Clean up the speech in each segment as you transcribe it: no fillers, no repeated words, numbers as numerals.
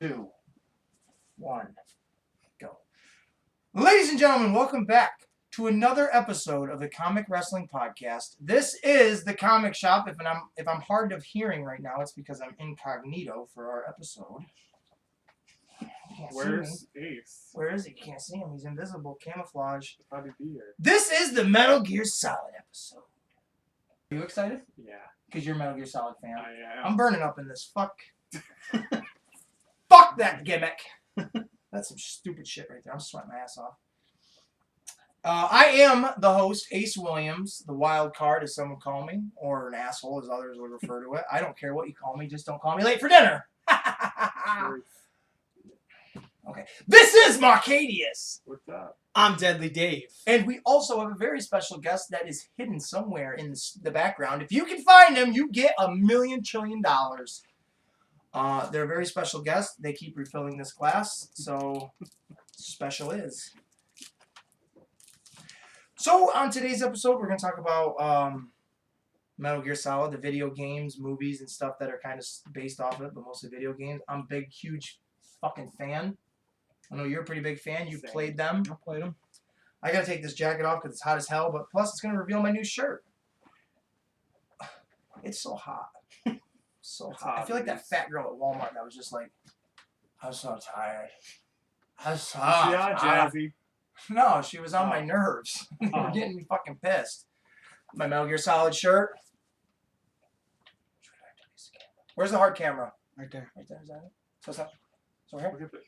2, 1, go. Ladies and gentlemen, welcome back to another episode of the Comic Wrestling Podcast. This is the Comic Shop. If I'm hard of hearing right now, it's because I'm incognito for our episode. Where's Ace? Where is he? You can't see him. He's invisible, camouflage. How did he be here? This is the Metal Gear Solid episode. Are you excited? Yeah. Because you're a Metal Gear Solid fan. I am. I'm burning up in this. Fuck that gimmick. That's some stupid shit right there. I'm sweating my ass off. I am the host, Ace Williams, the wild card, as some would call me, or an asshole, as others would refer to it. I don't care what you call me, just don't call me late for dinner. Okay. This is Marcadius. What's up? I'm Deadly Dave. And we also have a very special guest that is hidden somewhere in the background. If you can find him, you get $1 million trillion. They're a very special guest. They keep refilling this glass, so special is. So on today's episode, we're going to talk about Metal Gear Solid, the video games, movies, and stuff that are kind of based off of it, but mostly video games. I'm a big, huge fucking fan. I know you're a pretty big fan. You've played them. I played them. I gotta take this jacket off because it's hot as hell, but plus it's gonna reveal my new shirt. It's so hot. So hot. I feel like that fat girl at Walmart that was just like, I'm so tired. I'm so tired. Jazzy. No, she was on my nerves. They were getting me fucking pissed. My Metal Gear Solid shirt. Where's the hard camera? Right there. Right there, is that it? So it's not. So here? Look at this.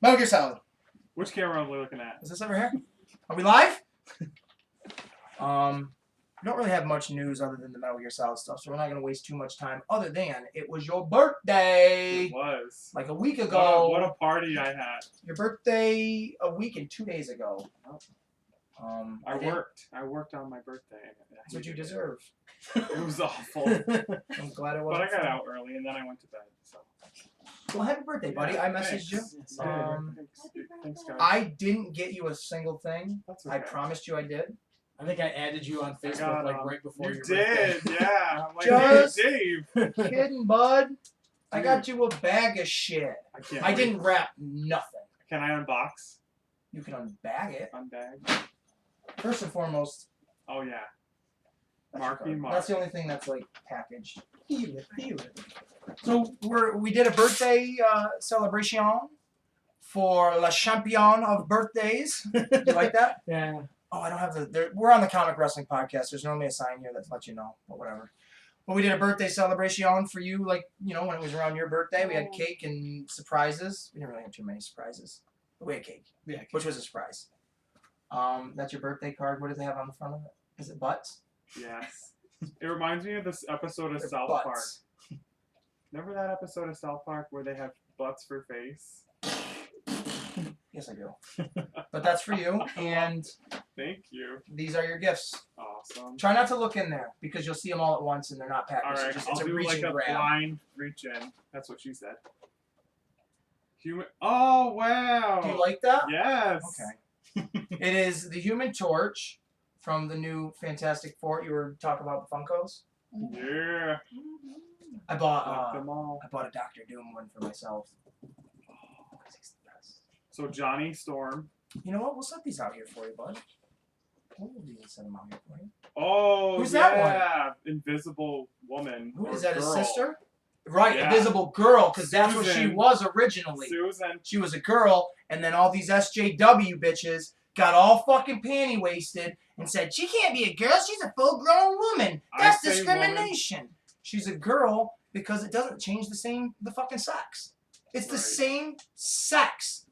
Metal Gear Solid. Which camera are we looking at? Is this over here? Are we live? We don't really have much news other than the Metal Gear Solid stuff, so we're not going to waste too much time other than it was your birthday. It was. Like a week ago. What a party I had. Your birthday a week and 2 days ago. I worked on my birthday. That's what you deserve. It was awful. I'm glad it wasn't. But I got out early and then I went to bed. So. Well, happy birthday, buddy. I messaged you. Thanks, guys. I didn't get you a single thing. That's okay. I promised you I did. I think I added you on Facebook right before you your did, birthday. yeah. I'm like, Just hey, Dave. Kidding, bud. I Dude. got you a bag of shit. I didn't wrap nothing. Can I unbox? You can unbag it. Unbag? First and foremost. Oh, yeah. That's Mark. That's the only thing that's like packaged. Feel it. So we did a birthday celebration for La Champion of Birthdays. You like that? Yeah. Oh, I don't have we're on the Comic Wrestling Podcast. There's normally a sign here that lets you know, but whatever. But we did a birthday celebration for you, like, you know, when it was around your birthday. We had cake and surprises. We didn't really have too many surprises. But we had cake, which was a surprise. That's your birthday card. What does it have on the front of it? Is it butts? Yes. It reminds me of this episode of They're South butts. Park. Remember that episode of South Park where they have butts for face? Yes, I do. But that's for you, and Thank you. these are your gifts. Awesome. Try not to look in there, because you'll see them all at once, and they're not packaged. All right, It's I'll a do reach like and a grab. blind reach in. That's what she said. Human. Oh, wow. Do you like that? Yes. Okay. It is the Human Torch from the new Fantastic Four. You were talking about the Funkos? Yeah. I Like bought them all. I bought a Dr. Doom one for myself. So Johnny Storm. You know what? We'll set these out here for you, bud. We'll set them out here for you. Oh, Who's yeah. that one? Invisible Woman. Who or is that? girl. His sister? Right, Yeah. Invisible Girl, because that's what she Susan. was originally. Susan. She was a girl, and then all these SJW bitches got all fucking panty wasted and said, she can't be a girl, she's a full-grown woman. That's I say discrimination. She's a girl because it doesn't change the fucking sex. It's the Right. same sex.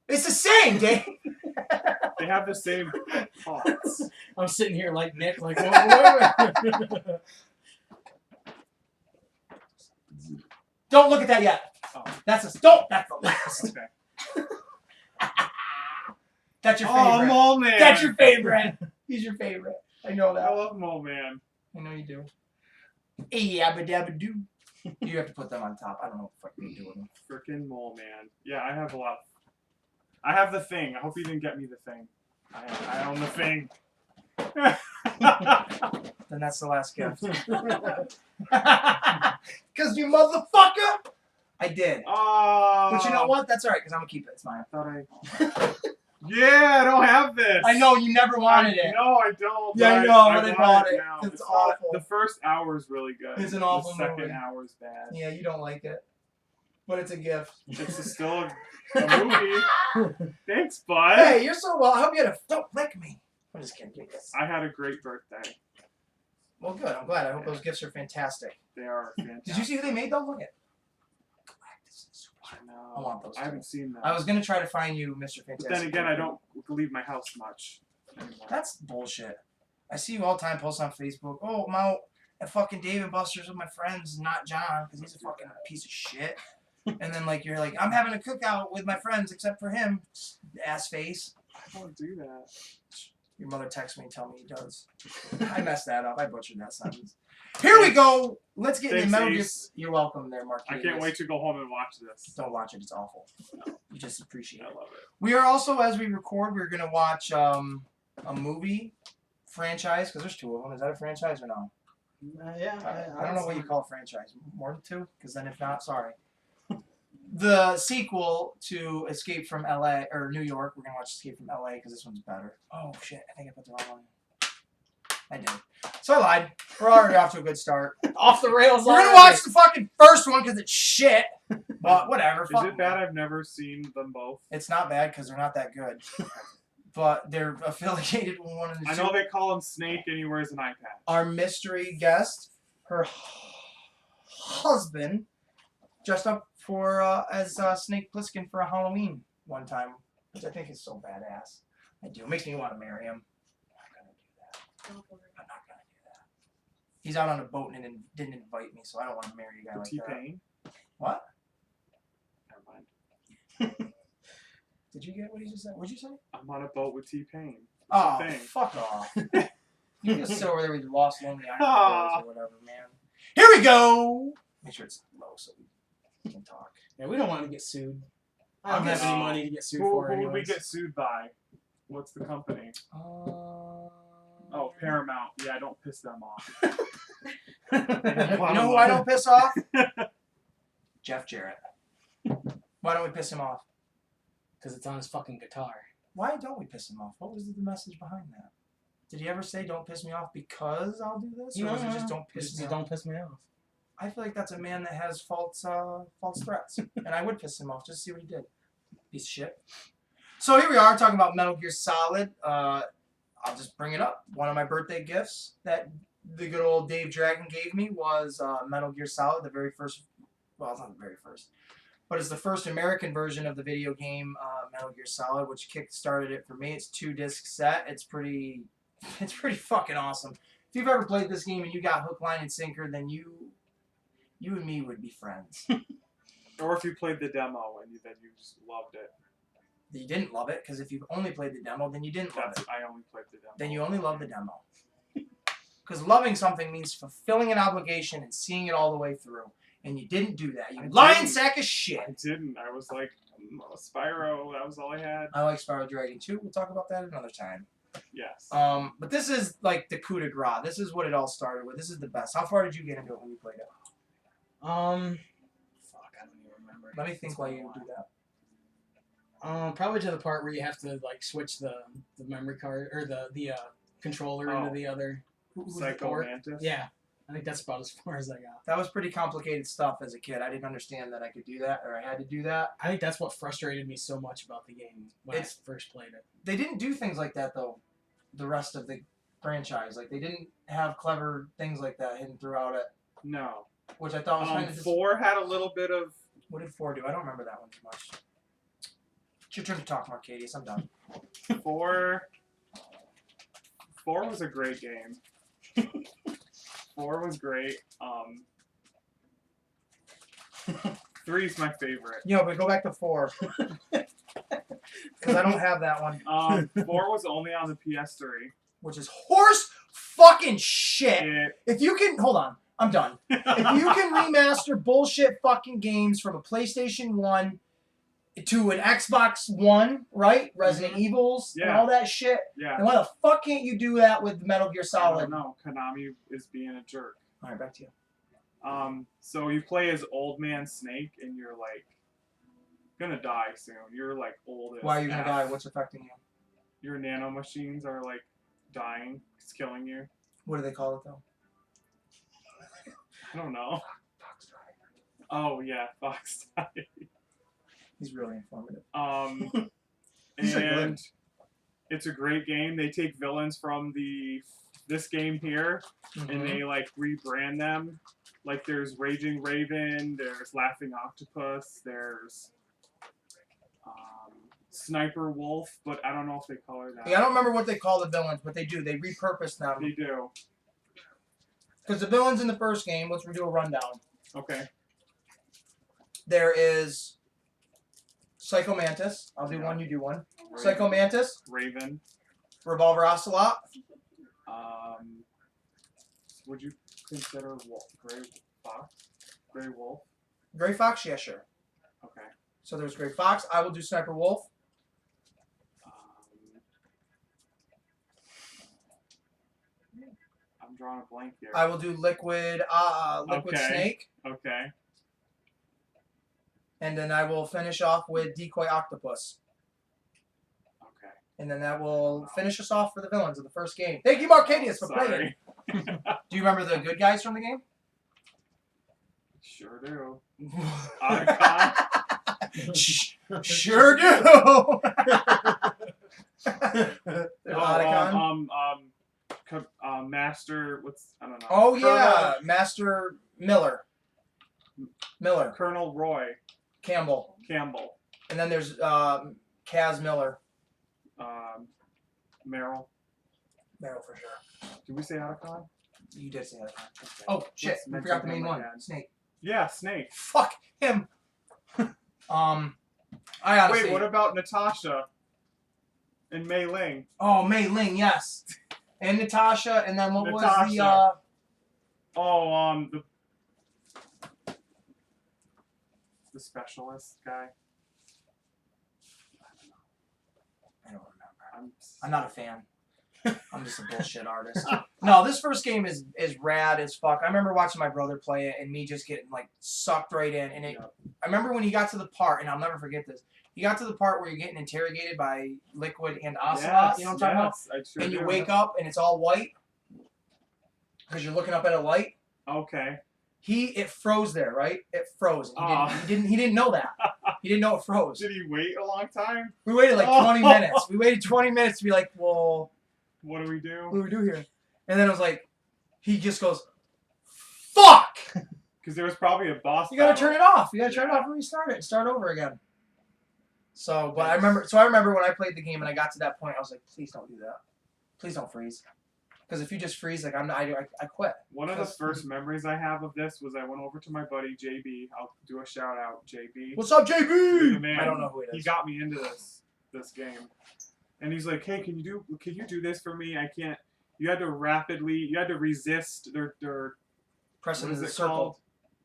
It's the same, Dave. They have the same thoughts. I'm sitting here like Nick, like, whoa. Don't look at that yet. Oh. That's the last. Okay. That's your Oh, favorite. Mole Man. That's your favorite. He's your favorite. I know I that. love Mole Man. I know you do. Yabba dabba doo. You have to put them on top. I don't know what the fuck you're doing. Frickin' Mole Man. Yeah, I have a lot. I have the thing. I hope you didn't get me the thing. I own the thing. Then that's the last gift. Because you motherfucker, I did. Oh. But you know what? That's all right, because I'm going to keep it. It's mine. Yeah, I don't have this. I know, you never wanted it. No, I don't. Yeah, I know, but I bought it. Now. It's not- awful. The first hour is really good. It's an awful The second movie. hour is bad. Yeah, you don't like it. But it's a gift. It's still a movie. Thanks, bud. Hey, you're so well. I hope you had a... Don't lick me. I'm just kidding. Give me this. I had a great birthday. Well, good. I'm glad. I hope those gifts are fantastic. They are fantastic. Did you see who they made, though? Look at I know. I want those I too. haven't seen that. I was going to try to find you Mr. Fantastic. But then again, I don't leave my house much anymore. That's bullshit. I see you all the time post on Facebook. Oh, I'm out at fucking Dave and Buster's with my friends, not John, because he's a fucking piece of shit. And then, like, you're like, I'm having a cookout with my friends except for him, ass face. I don't do that. Your mother texts me and tells me he does. I messed that up. I butchered that sentence. Here we go. Let's get into Thanks, Metal Gear. Ace. You're welcome there, Mark. I can't wait to go home and watch this. Don't watch it. It's awful. You just appreciate I it. love it. We are also, as we record, we're going to watch a movie franchise, because there's two of them. Is that a franchise or no? Yeah. I don't know what you call a franchise. More than two? Because then if not, sorry. The sequel to Escape from LA, or New York, we're going to watch Escape from LA because this one's better. Oh, shit. I think I put the wrong one. I did. So I lied. We're already off to a good start. Off the rails. We're going to watch the fucking first one because it's shit. But whatever. Is it bad? I've never seen them both. It's not bad because they're not that good. But they're affiliated with one of the I two. know they call him Snake and he wears an eye patch. Our mystery guest, her husband, dressed up for as Snake Plissken for a Halloween one time, which I think is so badass. I do. It makes me want to marry him. I'm not gonna do that. He's out on a boat and didn't invite me, so I don't want to marry a guy like that. T-Pain? What? Never mind. Did you get what he just said? What'd you say? I'm on a boat with T-Pain. Oh, thing. fuck off. You can sit over there with your lost lonely Iron Aw. Boys or whatever, man. Here we go! Make sure it's low so we can talk. Yeah, we don't want to get sued. I don't have any money to get sued Who for would we anyways. get sued by? What's the company? Oh, Paramount. Yeah, don't piss them off. You know who I don't piss off? Jeff Jarrett. Why don't we piss him off? Because it's on his fucking guitar. Why don't we piss him off? What was the message behind that? Did he ever say don't piss me off because I'll do this? Or was it just don't piss me off? Don't piss me off. I feel like that's a man that has false threats. And I would piss him off just to see what he did. Piece of shit. So here we are talking about Metal Gear Solid. I'll just bring it up. One of my birthday gifts that the good old Dave Dragon gave me was Metal Gear Solid, the very first. Well, it's not the very first, but it's the first American version of the video game Metal Gear Solid, which kick-started it for me. It's 2-disc set. It's pretty fucking awesome. If you've ever played this game and you got hook, line, and sinker, then you and me would be friends. Or if you played the demo and then you just loved it. You didn't love it, because if you only played the demo, then you didn't love it. I only played the demo. Then you only love the demo. Because loving something means fulfilling an obligation and seeing it all the way through. And you didn't do that. You lying sack of shit. I didn't. I was like, Spyro, that was all I had. I like Spyro Dragon 2. We'll talk about that another time. Yes. But this is like the coup de grace. This is what it all started with. This is the best. How far did you get into it when you played it? Fuck, I don't even remember. Let me think while you do that. Probably to the part where you have to like switch the memory card or the controller into the other. Psycho Mantis? Yeah, I think that's about as far as I got. That was pretty complicated stuff as a kid. I didn't understand that I could do that or I had to do that. I think that's what frustrated me so much about the game when I first played it. They didn't do things like that though. The rest of the franchise, like they didn't have clever things like that hidden throughout it. No. Which I thought was kind of 4 had a little bit of... What did 4 do? I don't remember that one too much. It's your turn to talk, Marcadius. I'm done. 4 was a great game. 4 was great. 3 is my favorite. Yo, but go back to 4. Because I don't have that one. 4 was only on the PS3. Which is horse fucking shit. If you can... Hold on. I'm done. If you can remaster bullshit fucking games from a PlayStation 1 to an Xbox One, right? Resident Evils and all that shit. Yeah. Then why the fuck can't you do that with Metal Gear Solid? No, Konami is being a jerk. Alright, back to you. So you play as Old Man Snake, and you're like gonna die soon. You're like old as Why are you gonna F. die? What's affecting you? Your nanomachines are like dying. It's killing you. What do they call it though? I don't know. Oh yeah, Fox died. He's really informative. These are good. And it's a great game. They take villains from this game here, and they like rebrand them. Like there's Raging Raven, there's Laughing Octopus, there's Sniper Wolf, but I don't know if they color that. Yeah, I don't remember what they call the villains, but they do. They repurpose them. They do. Because the villains in the first game, let's do a rundown. Okay. There is Psycho Mantis. I'll do one, you do one. Psycho Mantis. Raven. Revolver Ocelot. Would you consider Gray Fox? Gray Wolf? Gray Fox, yeah, sure. Okay. So there's Gray Fox. I will do Sniper Wolf. I'm drawing a blank here. I will do Liquid Snake. Okay. And then I will finish off with Decoy Octopus. Okay. And then that will finish us off for the villains of the first game. Thank you, Marcadius, for playing. Do you remember the good guys from the game? Sure do. Sure do. Master. I don't know. Oh yeah, Master Miller. Colonel Roy Campbell. And then there's Kaz Miller. Meryl for sure. Did we say Otacon? You did say Otacon. Oh shit, we Let's forgot the mention main him one. again. Snake. Yeah, Snake. Fuck him. I honestly. Wait, what about Natasha and Mei Ling? Oh, Mei Ling, yes. And Natasha, and then what was the the specialist guy? I don't remember. I'm not a fan. I'm just a bullshit artist. No, this first game is rad as fuck. I remember watching my brother play it and me just getting like sucked right in. And I remember when he got to the part, and I'll never forget this. He got to the part where you're getting interrogated by Liquid and Ocelot. You know what I'm talking about? I sure and you do. wake up and it's all white because you're looking up at a light. Okay. It froze there, right? It froze. He didn't know that. He didn't know it froze. Did he wait a long time? We waited like 20 minutes. We waited 20 minutes to be like, well, what do we do? What do we do here? And then it was like, he just goes, fuck! Because there was probably a boss. You gotta turn it off. You gotta turn it off and restart it and start over again. So, but I remember when I played the game and I got to that point, I was like, please don't do that. Please don't freeze. Because if you just freeze, like I quit. One of the first memories I have of this was I went over to my buddy JB. I'll do a shout out, JB. What's up, JB? Man, I don't know who it is. He got me into this game, and he's like, "Hey, can you do this for me? I can't." You had to resist their pressing the circle. Called?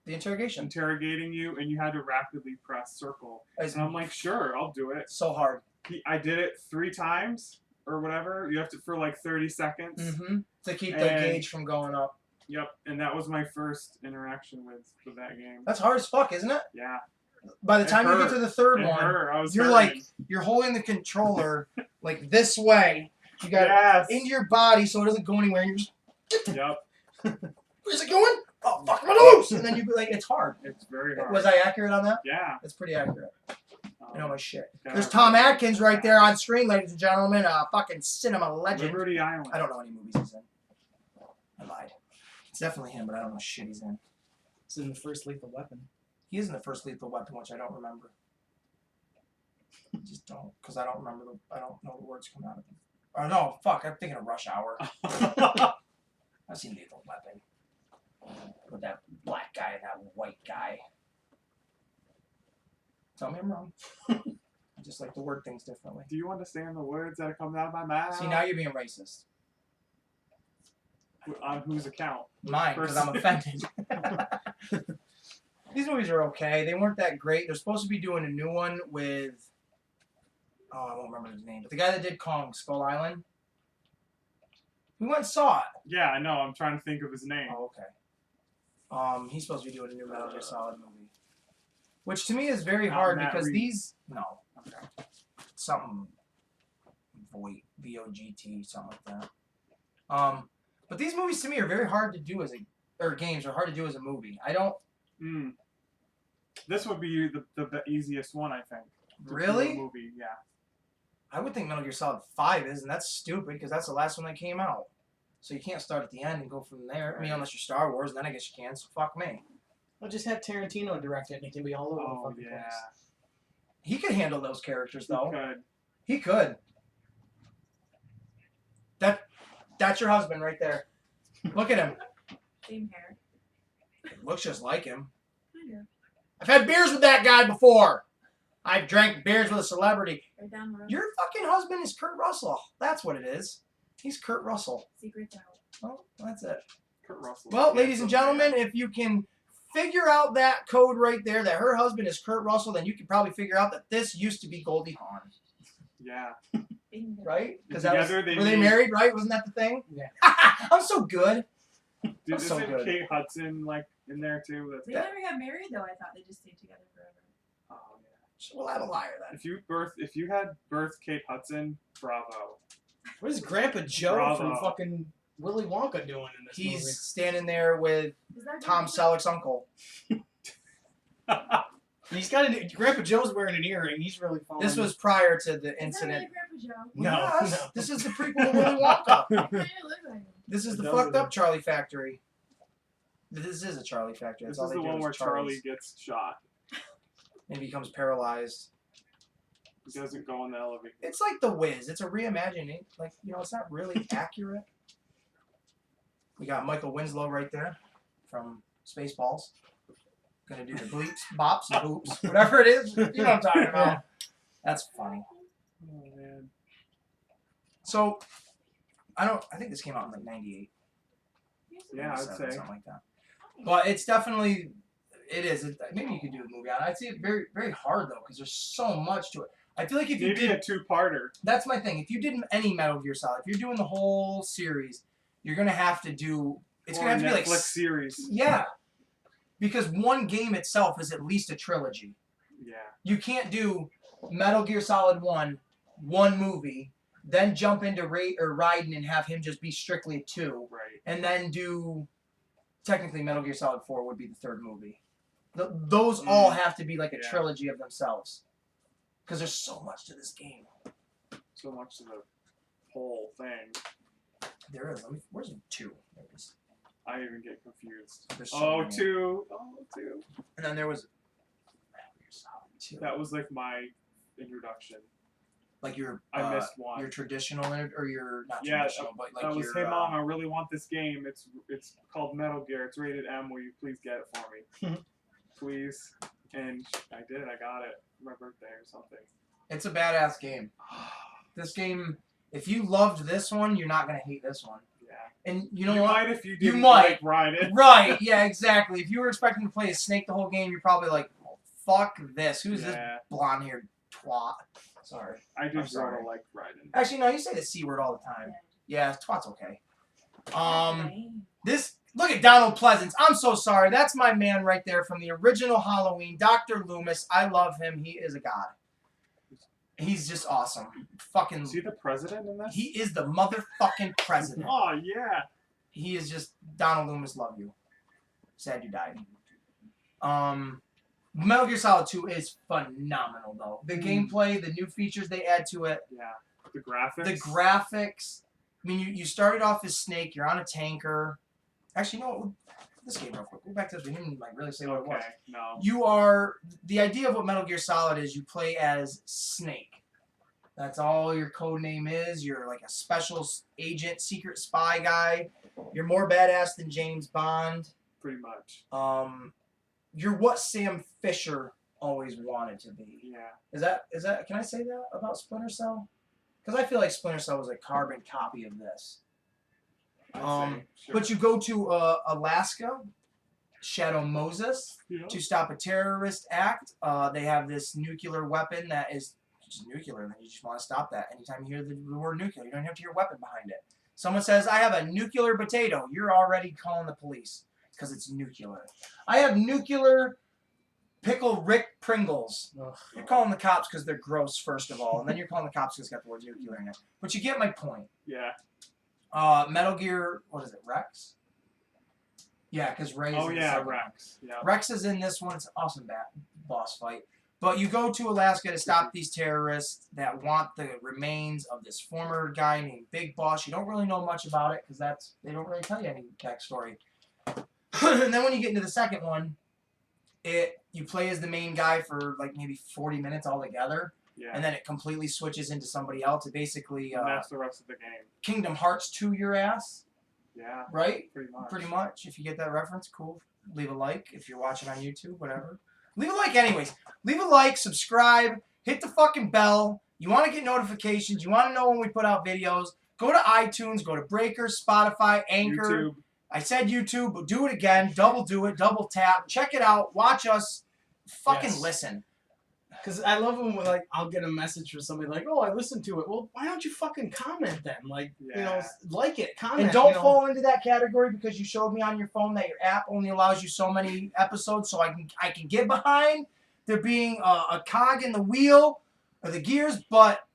The interrogation. Interrogating you, and you had to rapidly press circle. And I'm like, sure, I'll do it. So hard. I did it 3 times. Or whatever, you have to for like 30 seconds to keep the gauge from going up. Yep, and that was my first interaction with that game. That's hard as fuck, isn't it? Yeah. By the time you get to the third one, you're holding the controller like this way. You got it into your body so it doesn't go anywhere. And you're just. Yep. Where's it going? Oh fuck, I'm gonna lose! And then you like, it's hard. It's very hard. Was I accurate on that? Yeah. It's pretty accurate. I know my shit. There's Tom Atkins right there on screen, ladies and gentlemen. Fucking cinema legend. Liberty Island. I don't know any movies he's in. I lied. It's definitely him, but I don't know what shit he's in. It's in the first Lethal Weapon. He is in the first Lethal Weapon, which I don't remember. Just don't, because I don't remember I don't know the words coming out of him. Oh no, fuck! I'm thinking of Rush Hour. I've seen Lethal Weapon with that black guy and that white guy. Tell me I'm wrong. I just like to word things differently. Do you understand the words that are coming out of my mouth? See, now you're being racist. On whose account? Mine, because I'm offended. These movies are okay. They weren't that great. They're supposed to be doing a new one with... Oh, I won't remember his name. But the guy that did Kong, Skull Island. We went and saw it. Yeah, I know. I'm trying to think of his name. Oh, okay. He's supposed to be doing a new Metal Gear Solid movie, which to me is very Not hard Matt because Reeves. these Okay. something VOGT something like that. But these movies to me are very hard to do games are hard to do as a movie. I don't This would be the easiest one, I think. to do a really. movie, yeah. I would think Metal Gear Solid 5 is, and that's stupid because that's the last one that came out. So you can't start at the end and go from there. I mean, unless you're Star Wars, then I guess you can. So fuck me. I'll just have Tarantino direct it, and it can be all over the Oh fucking yeah. place. He could handle those characters though. Good. He could. That's your husband right there. Look at him. Same hair. Looks just like him. I know. I've had beers with that guy before. I've drank beers with a celebrity. Right down the road. Your fucking husband is Kurt Russell. That's what it is. He's Kurt Russell. Secret's out. Well, that's it. Kurt Russell. Well, ladies and gentlemen, if you can figure out that code right there, that her husband is Kurt Russell, then you can probably figure out that this used to be Goldie Hawn. Yeah. Bingo. Right? Because Together were they married, right? Wasn't that the thing? Yeah. I'm so good. Dude, That's so isn't good. Kate Hudson like in there too? They Yeah. never got married though. I thought they just stayed together forever. Oh yeah. We'll have a liar then. If you had birthed Kate Hudson, bravo. What is Grandpa Joe Bravo. from fucking Willy Wonka doing in this He's movie? standing there with Is that Tom Selleck's uncle. He's got Grandpa Joe's wearing an earring. He's really falling. This was prior to the Is that incident. really Grandpa Joe? No, Yes, no. this is the prequel to Willy Wonka. It kinda looked like him. This is It the does fucked look up like- Charlie Factory. This is a Charlie Factory. This That's all is they the do one is where Charlie Charlies. gets shot. And becomes paralyzed. He doesn't go in the elevator. It's like The Wiz. It's a reimagining. Like, it's not really accurate. We got Michael Winslow right there from Spaceballs. Gonna do the bleeps, bops, and boops, whatever it is. You know what I'm talking about. That's funny. Oh man. So, I think this came out in like 98. Yeah, I'd 97, say. something like that. But it's definitely, it is. Maybe you could do a movie on it. I'd say it's very, very hard though, because there's so much to it. I feel like if you Maybe did, a two-parter. that's my thing. If you did any Metal Gear Solid, if you're doing the whole series, you're gonna have to do. It's Or gonna have to a be like Netflix series. Yeah, because one game itself is at least a trilogy. Yeah. You can't do Metal Gear Solid 1, one movie, then jump into Raiden and have him just be strictly a 2, Right. and then do. Technically, Metal Gear Solid 4 would be the third movie. Those all have to be like a Yeah. trilogy of themselves. Because there's so much to this game. So much to the whole thing. There is. Where's 2? There it is. I even get confused. There's so Oh, many. 2. Oh, 2. And then there was Metal Gear Solid 2. That was like my introduction. Like your I missed one. your traditional or your not Yeah, traditional, but like that was, your hey mom, I really want this game. It's called Metal Gear. It's rated M. Will you please get it for me? Please. And I did. I got it for my birthday or something. It's a badass game. This game, if you loved this one, you're not gonna hate this one. Yeah. And you know you what? might if you You didn't might. like ride it. Right, yeah, exactly. If you were expecting to play as Snake the whole game, you're probably like, oh, fuck this. Who's this Yeah. blonde-haired twat? Sorry. I I'm did sorry. sort of like riding. Actually, no, you say the C word all the time. Yeah, twat's okay. This, look at Donald Pleasance. I'm so sorry. That's my man right there from the original Halloween, Dr. Loomis. I love him. He is a god. He's just awesome. Fucking, Is he the president in this? he is the motherfucking president. Oh yeah. He is just Donald Loomis. Love you. Sad you died. Metal Gear Solid 2 is phenomenal though. The gameplay, the new features they add to it, Yeah. The graphics. the graphics. I mean, you started off as Snake. You're on a tanker. Actually, no. This game real quick. Go back to this. We didn't like really say what it was. Okay. No. You are the idea of what Metal Gear Solid is. You play as Snake. That's all your code name is. You're like a special agent, secret spy guy. You're more badass than James Bond. Pretty much. You're what Sam Fisher always wanted to be. Yeah. Is that? Can I say that about Splinter Cell? Because I feel like Splinter Cell was a carbon copy of this. I'd say, sure. But you go to Alaska, Shadow Moses, Yeah. to stop a terrorist act. They have this nuclear weapon that is just nuclear, and you just want to stop that. Anytime you hear the word nuclear, you don't have to hear weapon behind it. Someone says, I have a nuclear potato. You're already calling the police. because it's nuclear. I have nuclear pickle Rick Pringles. Ugh. You're calling the cops because they're gross, first of all, and then you're calling the cops because it's got the word nuclear in it. But you get my point. Yeah. Metal Gear, what is it, Rex? Yeah, because Ray is Oh in the yeah, second one. Rex. Yeah. Rex is in this one. It's an awesome boss fight. But you go to Alaska to stop these terrorists that want the remains of this former guy named Big Boss. You don't really know much about it because they don't really tell you any backstory. And then when you get into the second one, you play as the main guy for like maybe 40 minutes altogether. Yeah. And then it completely switches into somebody else. It basically And that's the rest of the game. Kingdom Hearts 2 your ass, Yeah. right? Pretty much. Pretty much. If you get that reference, cool. Leave a like if you're watching on YouTube, whatever. Leave a like anyways. Leave a like, subscribe, hit the fucking bell. You want to get notifications. You want to know when we put out videos. Go to iTunes, go to Breaker, Spotify, Anchor. YouTube. I said YouTube, but do it again. Double do it. Double tap. Check it out. Watch us. Fucking Yes. listen. Because I love when like I'll get a message from somebody like, "Oh, I listened to it." Well, why don't you fucking comment then? Like, Yeah. like it, comment. And don't you know. fall into that category because you showed me on your phone that your app only allows you so many episodes, so I can get behind there being a cog in the wheel or the gears, but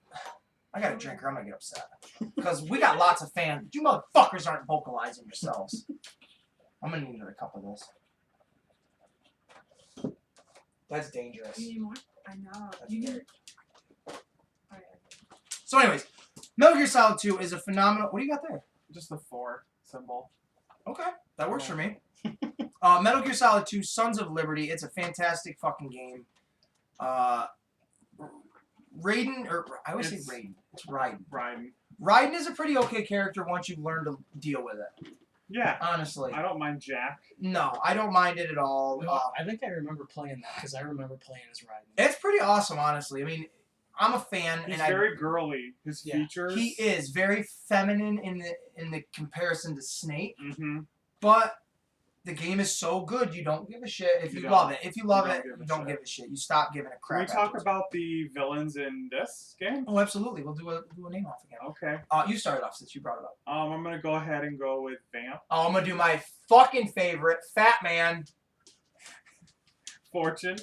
I got a drink or I'm gonna get upset because we got lots of fans. But you motherfuckers aren't vocalizing yourselves. I'm gonna need another cup of this. That's dangerous. You need more? I know. That's You very- need. Alright. So, anyways, Metal Gear Solid 2 is a phenomenal. What do you got there? Just the 4 symbol. Okay, that works for me. Metal Gear Solid 2, Sons of Liberty. It's a fantastic fucking game. Raiden, or I always say Raiden. It's Raiden. Raiden. Raiden is a pretty okay character once you learn to deal with it. Yeah. Honestly, I don't mind Jack. no, I don't mind it at all. No, I think I remember playing that because I remember playing as Raiden. It's pretty awesome, honestly. I mean, I'm a fan, He's and very girly. His Yeah. features. he is very feminine in the comparison to Snake, Mm-hmm. but the game is so good you don't give a shit if you You love don't. it. If you love You it, don't give a you don't shit. give a shit. You stop giving a Can crap. we talk afterwards. about the villains in this game? Oh, absolutely. We'll do a name off again. Okay. You started off since you brought it up. I'm gonna go ahead and go with Vamp. Oh, I'm gonna do my fucking favorite, Fat Man. Fortune.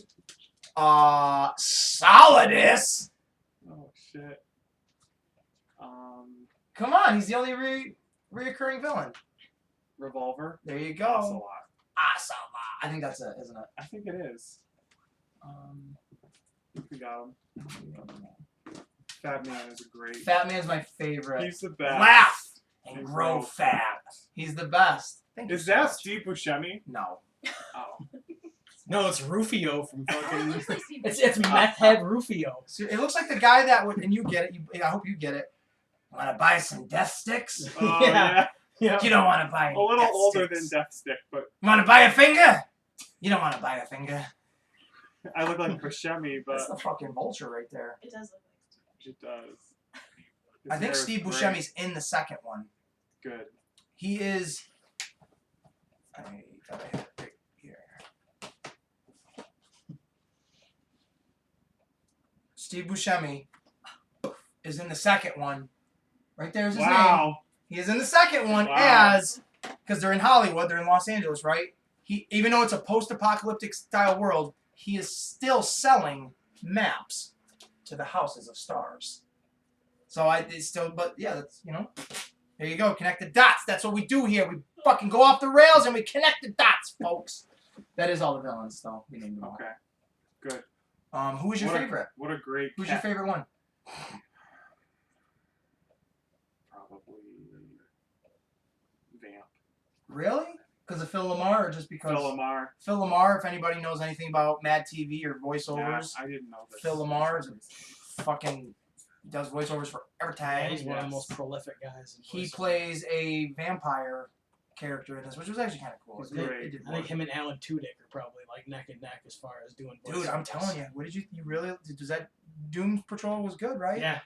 Solidus. Oh shit. Come on, he's the only reoccurring villain. Revolver. There you That's a go. lot. I think that's it, isn't it? I think it is. We got him. Fat Man is great. Fat Man's my favorite. He's the best. Laugh and And grow grow fat. He's the best. Thank you Is so that much. Steve Buscemi? No. Oh. No, it's Rufio from It fucking. looks like Steve it's Buscemi. meth head Rufio. So it looks like the guy that would, and you get it. I hope you get it. Want to buy some death sticks? Oh, Yeah. yeah. Yeah. You don't want to buy any A little death older sticks. than Death Stick, but Want to buy a finger? You don't want to buy a finger. I look like Buscemi, but That's the fucking vulture right there. It does look like Steve it does. His I think hair is Steve great. Buscemi's in the second one. Good. He is. I thought I had it right here. Steve Buscemi is in the second one. Right there's his name. Wow. He is in the second one Wow. as, because they're in Hollywood, they're in Los Angeles, right? Even though it's a post-apocalyptic style world, he is still selling maps to the houses of stars. So it's still, but yeah, that's, there you go, connect the dots. That's what we do here. We fucking go off the rails and we connect the dots, folks. That is all the villains, though. We named them all. Okay. Good. Who was your What a- favorite? What a great Who's your favorite one? Probably Vamp. Really? Because of Phil Lamar, or just because Phil Lamar. Phil Lamar, if anybody knows anything about Mad TV or Yeah, voiceovers, I didn't know this. Phil Lamar is fucking does voiceovers for every Yeah, time. he's one of the Yes. most prolific guys. In He voiceover. plays a vampire character in this, which was actually kind of cool. He's It great. did I think work. him and Alan Tudyk are probably like neck and neck as far as doing. Dude, I'm voiceovers. telling you, what did you really? Does that Doom Patrol was good, right? Yeah.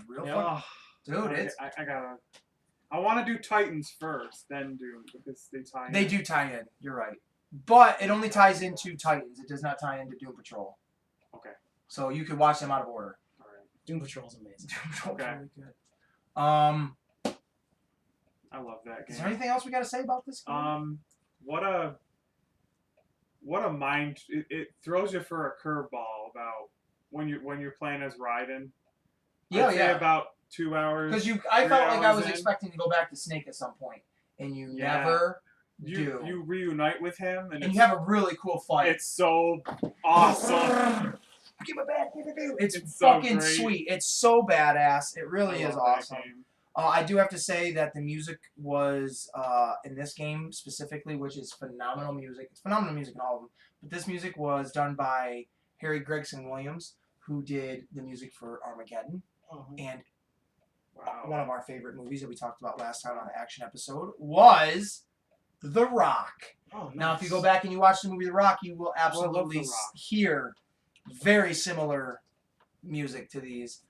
Real Yeah. fun. Oh, Dude, okay, it's I gotta. I want to do Titans first, then Doom, because they tie in. they do tie in. You're right, but it only ties into Titans. It does not tie into Doom Patrol. Okay. So you could watch them out of order. All right. Doom Patrol's amazing. Doom Patrol's Okay. really good. I love that Is game. there anything else we got to say about this game? what a mind. It throws you for a curveball about when you're playing as Raiden. Yeah, I'd say about 2 hours. Because I felt like I hours was in. expecting to go back to Snake at some point, and you Yeah. never You do. reunite with him, and And you have a really cool fight. it's so awesome. Give it back. It's so fucking great. sweet. It's so badass. It really I is love that awesome. game. I do have to say that the music was, in this game specifically, which is phenomenal music. It's phenomenal music in all of them. But this music was done by Harry Gregson Williams, who did the music for Armageddon. And Wow. one of our favorite movies that we talked about last time on the action episode was The Rock. Oh, nice. Now, if you go back and you watch the movie The Rock, you will absolutely The Rock. hear very similar music to these.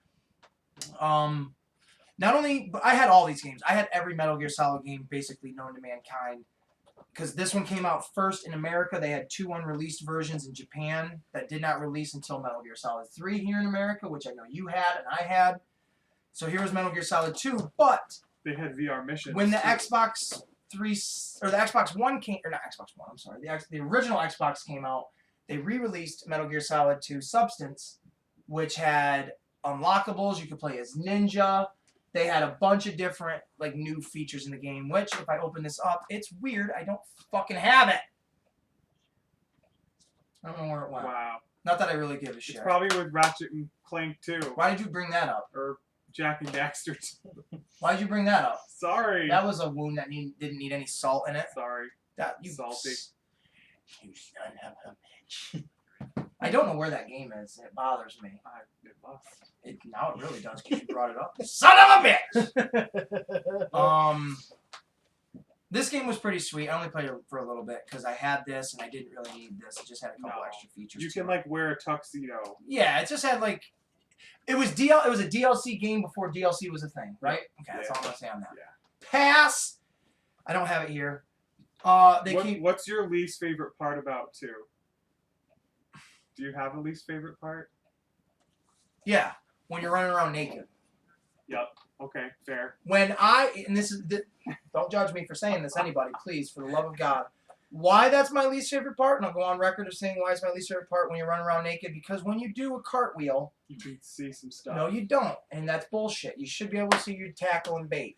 Not only, but I had all these games. I had every Metal Gear Solid game basically known to mankind. Because this one came out first in America. They had 2 unreleased versions in Japan that did not release until Metal Gear Solid 3 here in America, which I know you had and I had. So here was Metal Gear Solid 2, but They had VR missions. when the too. Xbox 3 or the Xbox One came, or not Xbox One, I'm sorry, the original Xbox came out, they re-released Metal Gear Solid 2 Substance, which had unlockables. You could play as Ninja. They had a bunch of different like new features in the game, which if I open this up, it's weird. I don't fucking have it. I don't know where it went. Wow. Not that I really give a shit. It's probably with Ratchet and Clank too, Why did you bring that up? or Jack and Daxter. Why did you bring that up? Sorry. That was a wound that didn't need any salt in it. Sorry. That you Salty. You son of a bitch. I don't know where that game is. It bothers me. It must. Now it really does because you brought it up. Son of a bitch! This game was pretty sweet. I only played it for a little bit because I had this and I didn't really need this. It just had a couple No. extra features. You to can it. like wear a tuxedo. Yeah, it just had like it was a DLC game before DLC was a thing, right? Okay, that's all I'm gonna say on that. Yeah. Pass. I don't have it here. What's your least favorite part about 2? Do you have a least favorite part? Yeah, when you're running around naked. Yep. Okay. Fair. Don't judge me for saying this, anybody, please, for the love of God. Why that's my least favorite part, and I'll go on record of saying why it's my least favorite part when you run around naked, because when you do a cartwheel, You can see some stuff. no, you don't, and that's bullshit. You should be able to see your tackle and bait.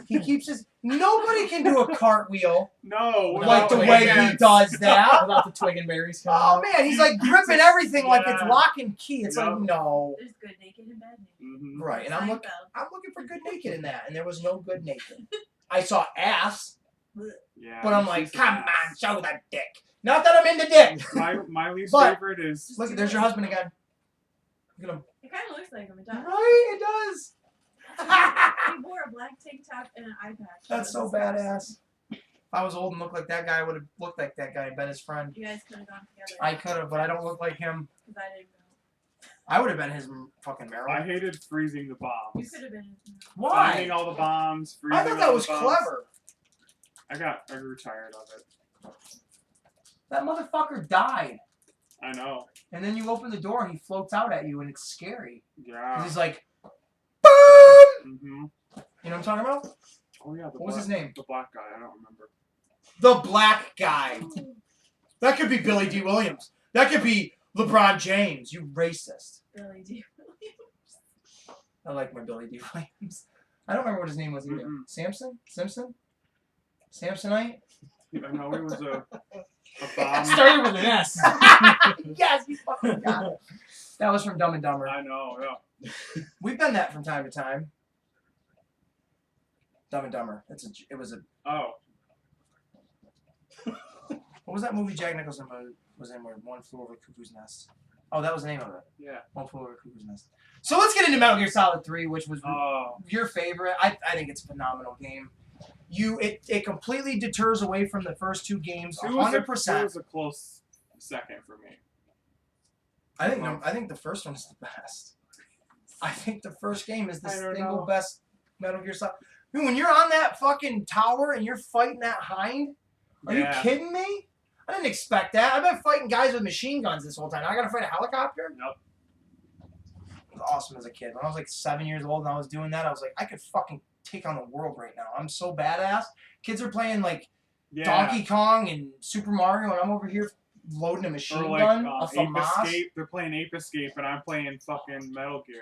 He keeps his. Nobody can do a cartwheel No. like the Without way he hands. does that. Without the twig and berries coming Oh out. man, he's like gripping everything like it's Yeah. lock and key. It's Yep. like no, There's good naked and bad naked. Mm-hmm. right? And I'm Seinfeld. looking for good naked in that, and there was no good naked. I saw ass, Yeah. but I'm you like, see some come ass. on, show the dick. Not that I'm into dick. My least But- favorite is Look, there's your husband again. Look at him. It kind of looks like him. It does. Right, it does. He wore a black tank top and an eye patch. That's so badass. If I was old and looked like that guy, I would have looked like that guy and been his friend. You guys could have gone together. I could have, but I don't look like him. Because I didn't know. I would have been his fucking Meryl. I hated freezing the You bombs. could have been. Why? Finding all the bombs. Freezing I thought that all was the bombs. clever. I grew tired of it. That motherfucker died. I know. And then you open the door and he floats out at you and it's scary. 'Cause Yeah. he's like, boom! Mm-hmm. You know what I'm talking about? Oh yeah. What was his name? The black guy. I don't remember. The black guy. That could be Billy D. Williams. That could be LeBron James. You racist. Billy D. I like my Billy D. Williams. I don't remember what his name was either. Mm-mm. Samson? Simpson? Samsonite? I know he was a It bomb. started with an S. Yes, you fucking got it. That was from Dumb and Dumber. I know. Yeah. We've done that from time to time. Dumb and Dumber. It was a. Oh. What was that movie Jack Nicholson was in where One Flew Over the Cuckoo's Nest? Oh, that was the name of it. Yeah. One Flew Over the Cuckoo's Nest. So let's get into Metal Gear Solid 3, which was Oh. your favorite. I think it's a phenomenal game. It completely deters away from the first 2 games, It was 100%. a close second for me. I think the first one is the best. I think the first game is the I don't single know. best Metal Gear Solid. Dude, when you're on that fucking tower and you're fighting that hind, are you Yeah. kidding me? I didn't expect that. I've been fighting guys with machine guns this whole time. Now I gotta fight a helicopter? Nope. It was awesome as a kid. When I was like 7 years old and I was doing that, I was like, I could fucking take on the world right now. I'm so badass. Kids are playing like Yeah. Donkey Kong and Super Mario, and I'm over here loading a machine Or like gun, a Ape FAMAS. Escape. They're playing Ape Escape, and I'm playing fucking Metal Gear.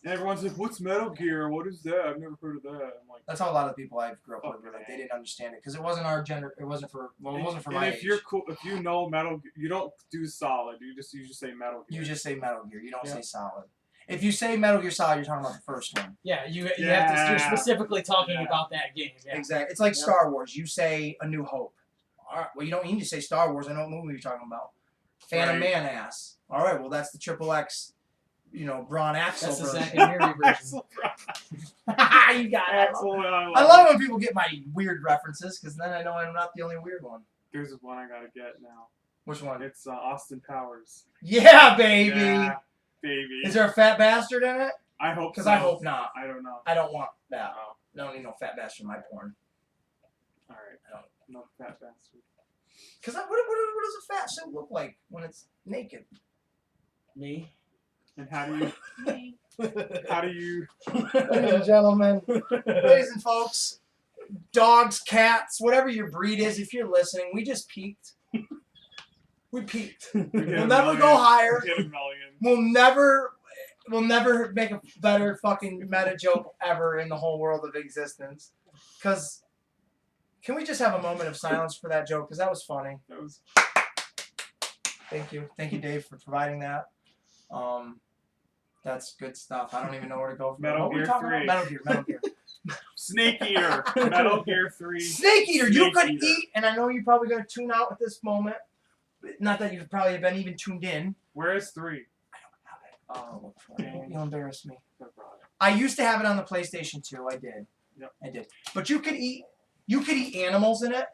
And everyone's like, "What's Metal Gear? What is that? I've never heard of that." I'm like, That's how a lot of the people I grew up with Fucking were like. A. They didn't understand it because it wasn't our gender. It wasn't for. Well, it wasn't for and my if age. you're cool, if you know Metal, you don't do Solid. You just say Metal Gear. You just say Metal Gear. You don't Yeah. say Solid. If you say Metal Gear Solid, you're talking about the first one. Yeah, you have to. You're Yeah. specifically talking Yeah. about that game. Yeah. Exactly. It's like Yep. Star Wars. You say A New Hope. All right. Well, you don't need to say Star Wars. I know what movie you're talking about. Phantom Right. Man ass. All right. Well, that's the Triple X. Braun Axel That's the version. Zack and Miri version. Axel. You got it. Axel, I love it when people get my weird references because then I know I'm not the only weird one. There's one I gotta get now. Which one? It's Austin Powers. Yeah, baby. Yeah, baby. Is there a fat bastard in it? I hope. Because so. I hope not. I don't know. I don't want that. Oh, I don't need no fat bastard in my porn. all right. I don't. No fat bastard. Because what does a fat suit look like when it's naked? Me. And how do you? Me. How do you? Ladies and gentlemen, ladies and folks, dogs, cats, whatever your breed is, if you're listening, we just peaked. We peaked. We hit We'll a never million. go higher. We hit a million. We'll never make a better fucking meta joke ever in the whole world of existence. Because, can we just have a moment of silence for that joke? Because that was funny. That was. Thank you, Dave, for providing that. That's good stuff. I don't even know where to go from Metal what were we Gear talking 3. about? Metal Gear. Snake Eater. Metal Gear 3. Snake Eater, you Snake could Eater. eat, and I know you're probably going to tune out at this moment. Not that you've probably been even tuned in. Where is 3? Oh, you'll embarrass me. I brought it. I used to have it on the PlayStation 2. I did. Yep. I did. But you could eat animals in it.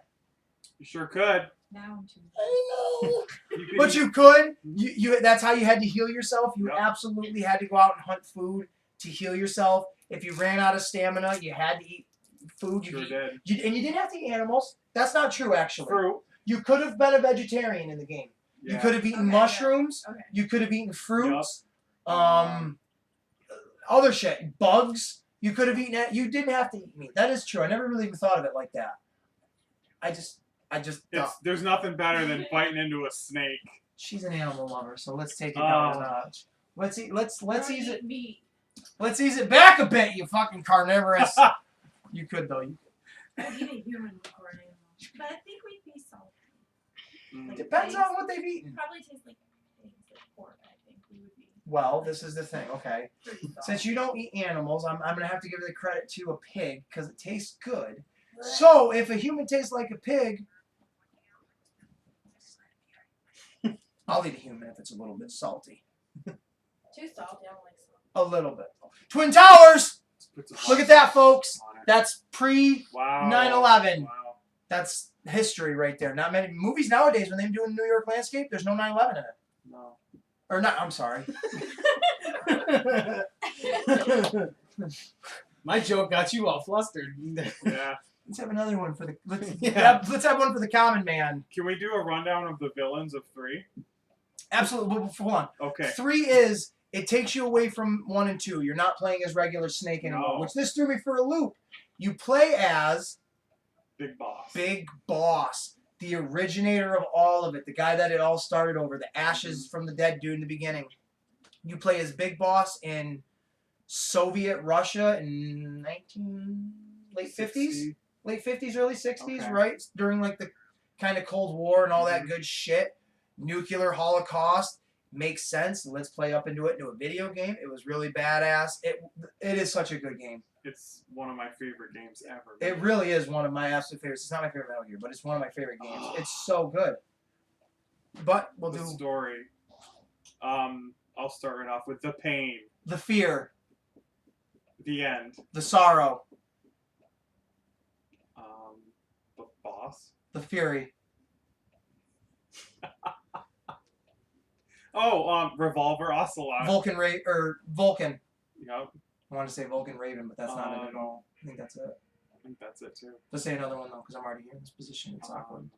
You sure could. Now I'm too. I know. You could But eat- you could. You that's how you had to heal yourself. You Yep. absolutely had to go out and hunt food to heal yourself. If you ran out of stamina, you had to eat food. Sure You did. and you didn't have to eat animals. That's not true, actually. Fruit. You could have been a vegetarian in the game. Yeah. You could have eaten Okay, mushrooms. Okay. You could have eaten fruits. Other shit. Bugs. You could have eaten it. You didn't have to eat meat. That is true. I never really even thought of it like that. I just There's nothing better than biting into a snake. she's an animal lover, so let's take it down a notch. Let's ease it. Meat. Let's ease it back a bit, you fucking carnivorous. You could though. I eat a human or an animal, but I think we'd be salty. Mm. Depends on what they've eaten. Probably tastes like things like pork. I think we would be Well, this is the thing, okay? pretty salty. Since you don't eat animals, I'm gonna have to give the credit to a pig because it tastes good. So if a human tastes like a pig, I'll eat a human if it's a little bit salty. Too salty. I don't like salt. A little bit. Twin Towers! Put some Look at that, folks. on it. That's pre Wow. 9/11. Wow. That's history right there. Not many movies nowadays when they do a New York landscape, there's no 9/11 in it. No. Or not, I'm sorry. My joke got you all flustered. Yeah. Let's have another one for the Yeah. let's have one for the common man. Can we do a rundown of the villains of 3? Absolutely. Hold on. Okay. 3 is it takes you away from 1 and 2. You're not playing as regular Snake anymore, No. which this threw me for a loop. You play as Big Boss. Big Boss, the originator of all of it, the guy that it all started over, the ashes from the dead dude in the beginning. You play as Big Boss in Soviet Russia in late 50s, early 60s, Okay. right? During like the kind of Cold War and all that good shit. Nuclear Holocaust makes sense. Let's play up into a video game. It was really badass. It is such a good game. It's one of my favorite games ever. It really is one of my absolute favorites. It's not my favorite Metal Gear, but it's one of my favorite games. It's so good. But we'll The do story. I'll start right off with the pain. the fear, The end. the sorrow, The boss. the fury. Oh, Revolver Ocelot. Vulcan. Yep. I want to say Vulcan Raven, but that's not it at all. I think that's it. I think that's it too. Let's say another one though, because I'm already here in this position. It's awkward. Um,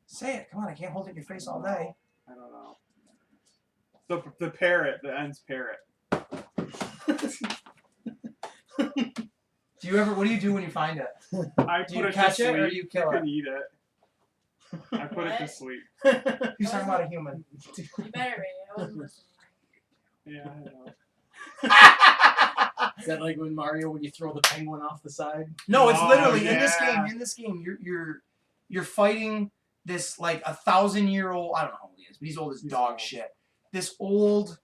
Say it. Come on, I can't hold it in your face all day. I don't know. The parrot. The ends parrot. Do What do you do when you find it? I Do put you it catch to it sleep. or do you kill can it? eat it. I put it to What? sleep. He's talking about a human. You better read it. I wasn't listening. Yeah, I know. Is that like when Mario, when you throw the penguin off the side? No, it's Oh, literally yeah. in this game. You're fighting this like 1,000-year-old. I don't know who he is, but he's old as dog old. shit. This old.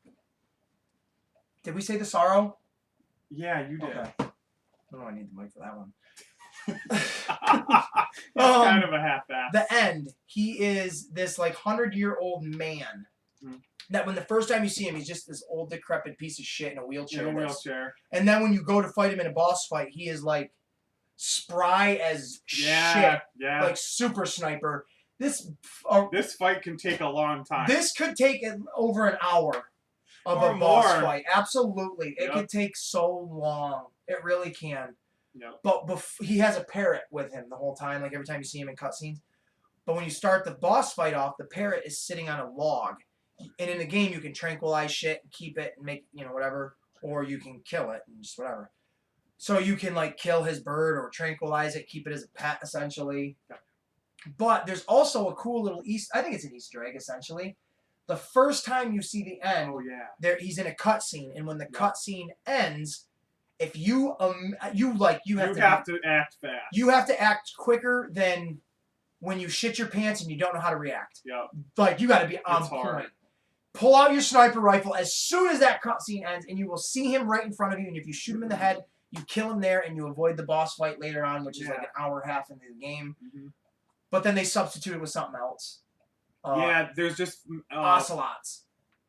Did we say the sorrow? Yeah, you did. Okay. I don't know. I need the mic for that one. It's kind of a half-ass. The end. He is this like 100-year-old man. Mhm. That when the first time you see him, he's just this old decrepit piece of shit in a in wheelchair. a wheelchair. And then when you go to fight him in a boss fight, he is like spry as Yeah, shit, yeah. like super sniper. This This fight can take a long time. this could take over an hour of Or a boss more. fight. Absolutely, it Yep. could take so long. It really can. Yep. But he has a parrot with him the whole time. Like every time you see him in cutscenes. But when you start the boss fight off, the parrot is sitting on a log. And in the game, you can tranquilize shit and keep it and make, whatever. Or you can kill it and just whatever. So you can, like, kill his bird or tranquilize it, keep it as a pet, essentially. But there's also a cool little I think it's an Easter egg, essentially. The first time you see the end, Oh, yeah. he's in a cutscene. And when the Yeah. cutscene ends, if you have to act fast. You have to act quicker than when you shit your pants and you don't know how to react. Yep. Like, you got to be on It's hard. point. Pull out your sniper rifle as soon as that cutscene ends, and you will see him right in front of you. And if you shoot him in the head, you kill him there, and you avoid the boss fight later on, which is like an hour and a half into the game. Mm-hmm. But then they substitute it with something else. Yeah, there's just ocelots.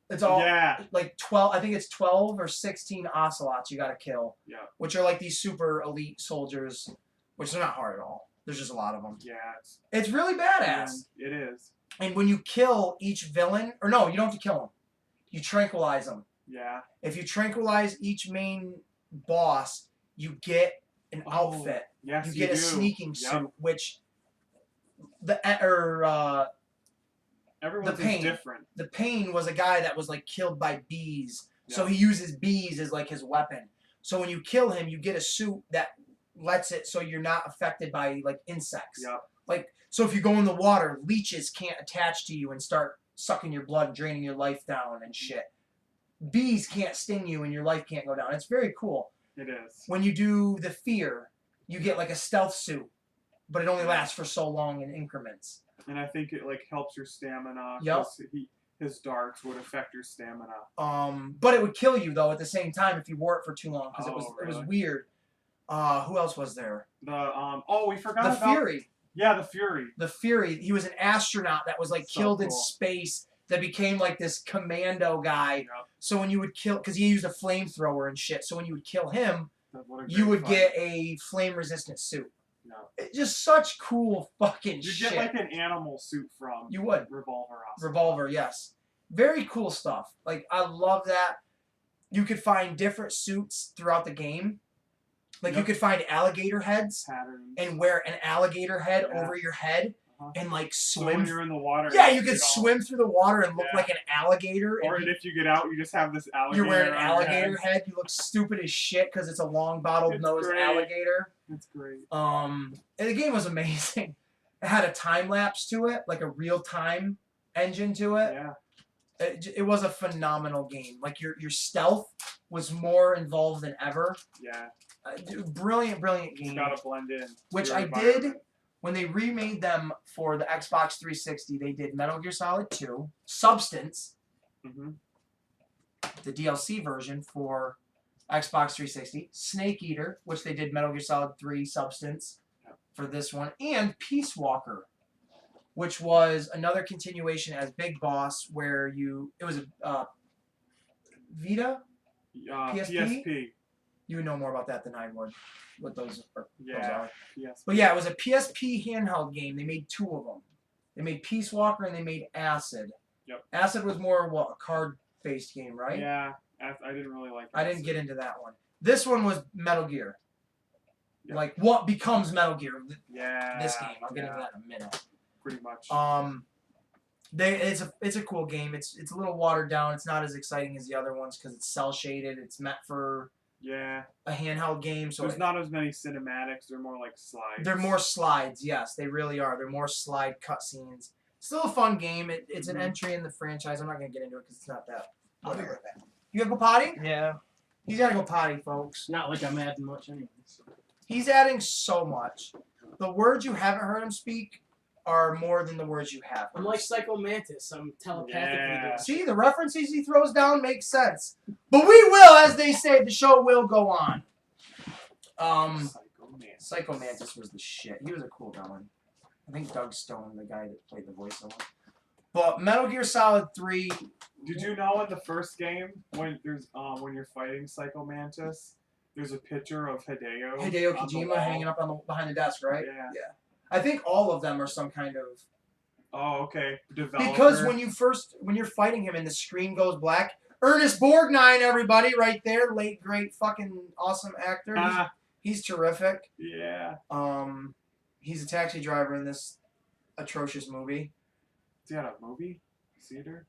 It's all Yeah. like 12. I think it's 12 or 16 ocelots you got to kill. Yeah. Which are like these super elite soldiers, which are not hard at all. There's just a lot of them. Yeah. It's really badass. It is. And when you kill each villain, or no, you don't have to kill them. You tranquilize them. Yeah. If you tranquilize each main boss, you get an outfit. Yes, you get a do. sneaking Yep. suit, which Everyone's the Pain. is different. The Pain was a guy that was like killed by bees. So Yeah. he uses bees as like his weapon. So when you kill him, you get a suit that lets it so you're not affected by like insects. Yep. Like, so if you go in the water, leeches can't attach to you and start sucking your blood and draining your life down and shit. Bees can't sting you and your life can't go down. It's very cool. It is. When you do the Fear, you get like a stealth suit, but it only lasts for so long in increments. And I think it like helps your stamina. Yep. 'Cause his darts would affect your stamina. But it would kill you though at the same time if you wore it for too long because it was really? weird. Who else was there? We forgot The about Fury. Yeah, the Fury. The Fury. He was an astronaut that was like So killed in cool. space that became like this commando guy. Yep. So when you would kill, because he used a flamethrower and shit. So when you would kill him, What a you great would fight. get a flame-resistant suit. No. It's just such cool fucking You shit. get like an animal suit from You would. Revolver. Also. Revolver, yes. Very cool stuff. Like, I love that. You could find different suits throughout the game. Like, you Yep. could find alligator heads Patterns. and wear an alligator head Yeah. over your head Uh-huh. and, like, So swim. when you're in the water. Yeah, you could get all- swim through the water and look Yeah. like an alligator. Or and if you get out, you just have this alligator. you're wearing an on your alligator head. You look stupid as shit because it's a long bottled-nosed great. alligator. It's great. And the game was amazing. It had a time lapse to it, like a real time engine to it. Yeah. It was a phenomenal game. Like your stealth was more involved than ever. Yeah. Brilliant You game. gotta blend in. Which your I did environment. when they remade them for the Xbox 360. They did Metal Gear Solid 2, Substance, Mhm. the DLC version for Xbox 360, Snake Eater, which they did Metal Gear Solid 3, Substance for this one, and Peace Walker, which was another continuation as Big Boss, where it was a Vita. PSP? PSP. You would know more about that than I would. What those are. Yeah. Yes. But yeah, it was a PSP handheld game. They made two of them. They made Peace Walker and they made Acid. Yep. Acid was more a card-based game, right? Yeah. I didn't really like. I didn't get into that one. This one was Metal Gear. Yep. Like what becomes Metal Gear? Yeah. This game. I'll get into that in a minute. Pretty much. It's a cool game. It's a little watered down. It's not as exciting as the other ones because it's cell shaded. It's meant for Yeah. a handheld game. So There's not as many cinematics. They're more like slides. they're more slides. Yes, they really are. They're more slide cutscenes. Still a fun game. It's an entry in the franchise. I'm not gonna get into it because it's not that. I'll be right back. You gotta go potty? Yeah. He's gotta go potty, folks. Not like I'm adding much anyways. He's adding so much. The words you haven't heard him speak are more than the words you have. I'm like Psycho Mantis. I'm telepathically Yeah. doing See, the references he throws down make sense. But we will, as they say, the show will go on. Psycho Mantis was the shit. He was a cool villain. I think Doug Stone, the guy that played the voice of him. But Metal Gear Solid 3. Did you know in the first game when you're fighting Psycho Mantis, there's a picture of Hideo Hideo on the Kojima wall? hanging up behind the desk, right? Yeah. I think all of them are some kind of. Oh, okay. Developer. Because when you're fighting him and the screen goes black, Ernest Borgnine, everybody, right there, late great fucking awesome actor. He's terrific. Yeah. He's a taxi driver in this atrocious movie. Is he at a movie theater?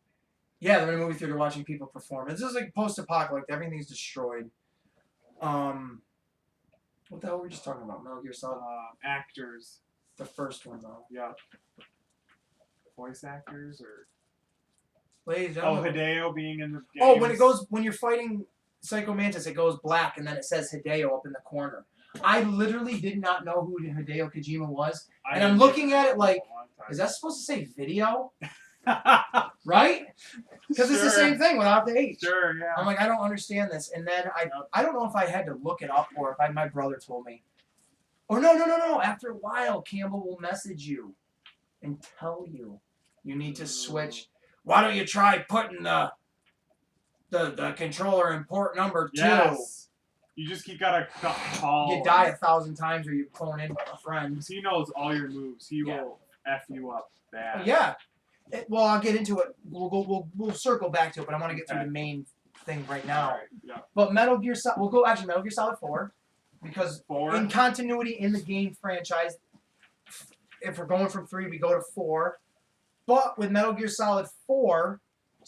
Yeah, they're in a movie theater watching people perform. This is like post-apocalyptic. Everything's destroyed. What the hell were we just talking about? Metal Gear Solid. Actors. The first one, though. Yeah. Voice actors or. Ladies and Oh, gentlemen. Hideo being in the game. Oh, when you're fighting Psycho Mantis, it goes black and then it says Hideo up in the corner. I literally did not know who Hideo Kojima was, and I'm looking at it like, is that supposed to say video? Right? Because it's the same thing without the H. Sure, yeah. I'm like, I don't understand this, and then I don't know if I had to look it up or if my brother told me. Or no. After a while, Campbell will message you and tell you need to switch. Why don't you try putting the controller in port number 2? Yes. You just gotta call. You die 1,000 times or you clone in with a friend. He knows all your moves. He will F you up bad. Yeah. Well, I'll get into it. We'll circle back to it, but I want to get through the main thing right now. Alright, yeah. But Metal Gear Solid, Metal Gear Solid 4, because 4. in continuity in the game franchise, if we're going from 3, we go to 4. But with Metal Gear Solid 4,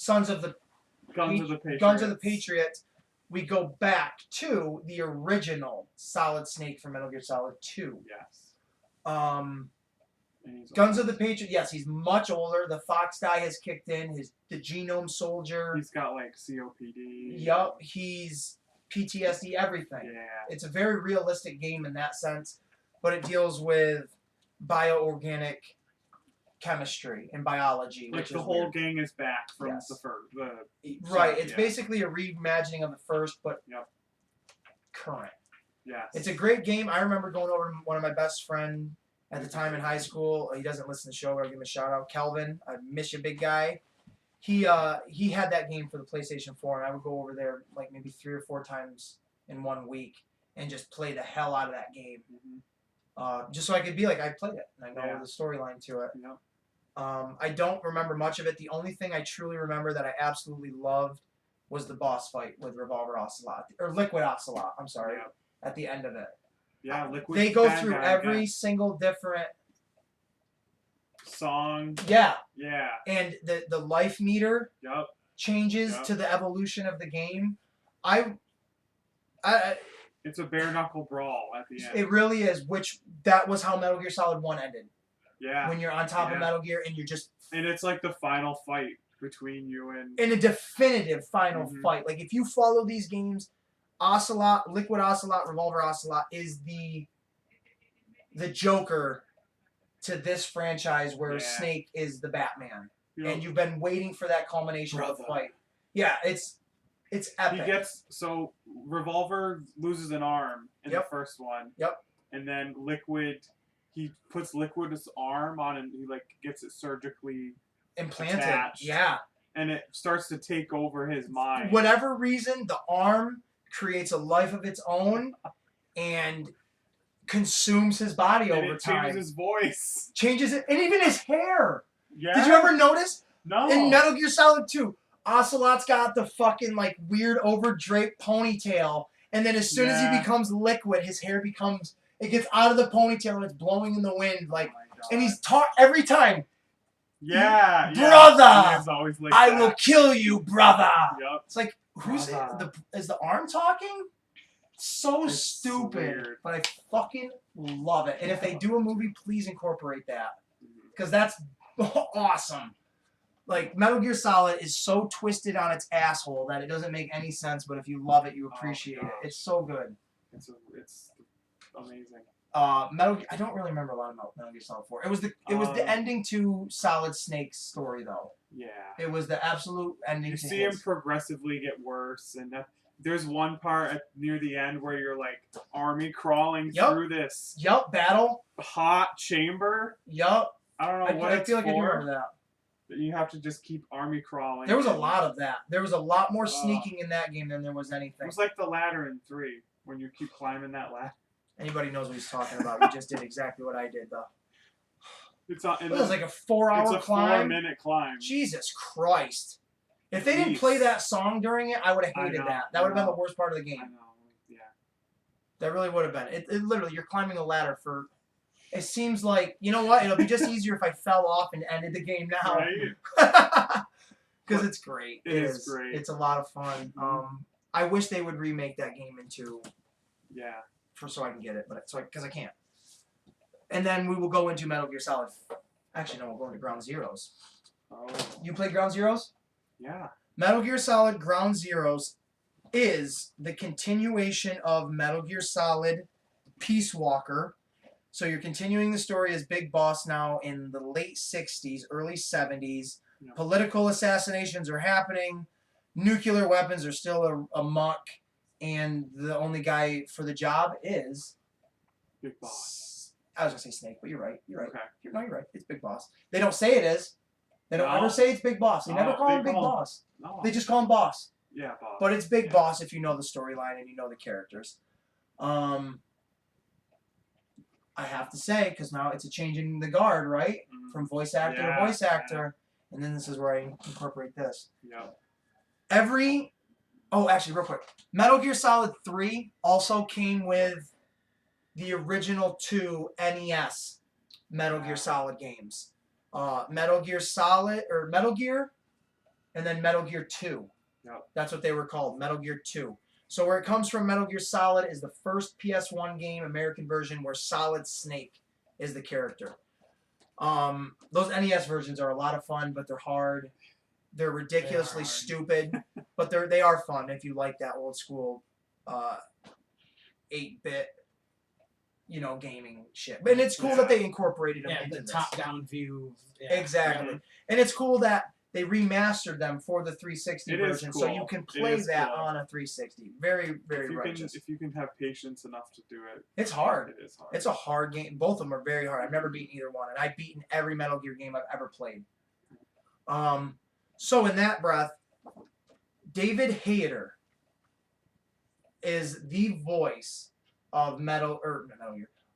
Guns of the Patriots, we go back to the original Solid Snake from Metal Gear Solid 2. Yes. Guns of the Patriots, yes, he's much older. The Fox guy has kicked in. The Genome Soldier. He's got like COPD. Yup, he's PTSD, everything. Yeah. It's a very realistic game in that sense, but it deals with bioorganic chemistry and biology. Like which the is whole weird. gang is back from Yes. the first. Right, it's yeah. basically a reimagining of the first, but current. Yes. It's a great game. I remember going over to one of my best friend at the time in high school. He doesn't listen to the show, but I'll give him a shout out. Kelvin, I miss you, big guy. He had that game for the PlayStation 4, and I would go over there like maybe 3 or 4 times in 1 week and just play the hell out of that game. Just so I could be like, I played it, and I know the storyline to it. Yeah. I don't remember much of it. The only thing I truly remember that I absolutely loved was the boss fight with Revolver Ocelot, or Liquid Ocelot, I'm sorry, at the end of it. Yeah, Liquid. They go bad through guy every again. single different song. Yeah. Yeah. And the life meter changes Yep. to the evolution of the game. It's a bare knuckle brawl at the end. It really is, that was how Metal Gear Solid 1 ended. Yeah. When you're on top of Metal Gear and you're just... And it's like the final fight between you and... In a definitive final fight. Like, if you follow these games, Ocelot, Liquid Ocelot, Revolver Ocelot is the Joker to this franchise where Snake is the Batman. Yep. And you've been waiting for that culmination of the fight. Yeah, it's epic. So Revolver loses an arm in the first one. Yep. And then he puts Liquid's arm on and he like gets it surgically implanted. Attached, yeah. And it starts to take over his mind. Whatever reason, the arm creates a life of its own and consumes his body and over it time. Changes his voice. Changes it, and even his hair. Yeah. Did you ever notice? No. In Metal Gear Solid 2, Ocelot's got the fucking like weird overdraped ponytail, and then as soon as he becomes Liquid, his hair becomes, it gets out of the ponytail and it's blowing in the wind, like, and he's taught every time. Yeah, brother, always I will kill you, brother. Yep. It's like, is the arm talking? So It's stupid, weird. but I fucking love it. And if they do a movie, please incorporate that. Because that's awesome. Like, Metal Gear Solid is so twisted on its asshole that it doesn't make any sense, but if you love it, you appreciate it. gosh. It's so good. It's amazing. I don't really remember a lot about Metal Gear Solid 4. It was the ending to Solid Snake's story, though. Yeah. It was the absolute ending You to see him his. progressively get worse, and there's one part near the end where you're like army crawling Yup. through this Yup, battle. hot chamber. Yup. I don't know what I it's feel like I do for. remember that. But you have to just keep army crawling. There was a and lot of that. There was a lot more sneaking in that game than there was It anything. was like the ladder in 3 when you keep climbing that ladder. Anybody knows what he's talking about. He just did exactly what I did, though. It's on. It was like a 4-hour It's a climb. 4-minute climb. Jesus Christ. If they didn't Jeez. play that song during it, I would have I hated know, that. That would have I been the know. worst part of the I game. know. Yeah. That really would have been. It literally, you're climbing a ladder for... It seems like, you know what? It'll be just easier if I fell off and ended the game now. Right? Because it's great. It is great. It's a lot of fun. I wish they would remake that game into... Yeah. so I can get it, because I can't. And then we will go into Metal Gear Solid. Actually, no, we'll go into Ground Zeroes. Oh. You played Ground Zeroes? Yeah. Metal Gear Solid Ground Zeroes is the continuation of Metal Gear Solid Peace Walker. So you're continuing the story as Big Boss now in the late 60s, early 70s. Yeah. Political assassinations are happening. Nuclear weapons are still amok. And the only guy for the job is... Big Boss. I was going to say Snake, but you're right. You're right. Okay. You're right. It's Big Boss. They don't say it is. They don't No. ever say it's Big Boss. They never No, call they him Big call him- Boss. No. They just call him Boss. Yeah, Boss. But it's Big Yeah. Boss if you know the storyline and you know the characters. I have to say, because now it's a change in the guard, right? Mhm. From voice actor Yeah, to voice actor. And then this is where I incorporate this. Yeah. Oh, actually, real quick. Metal Gear Solid 3 also came with the original 2 NES Metal Gear Solid games. Metal Gear Solid, or Metal Gear, and then Metal Gear 2. Yep. That's what they were called, Metal Gear 2. So where it comes from, Metal Gear Solid is the first PS1 game, American version, where Solid Snake is the character. Those NES versions are a lot of fun, but they're hard. They're ridiculously stupid, but they are fun if you like that old school 8-bit, gaming shit. And it's cool that they incorporated them into the this. top-down view. Yeah. Exactly. Mhm. And it's cool that they remastered them for the 360 It is version, so you cool. can It play is that cool. on a 360. Very, very If righteous. you can have patience enough to do it. It's hard. It is hard. It's a hard game. Both of them are very hard. I've never beaten either one, and I've beaten every Metal Gear game I've ever played. So in that breath, David Hayter is the voice of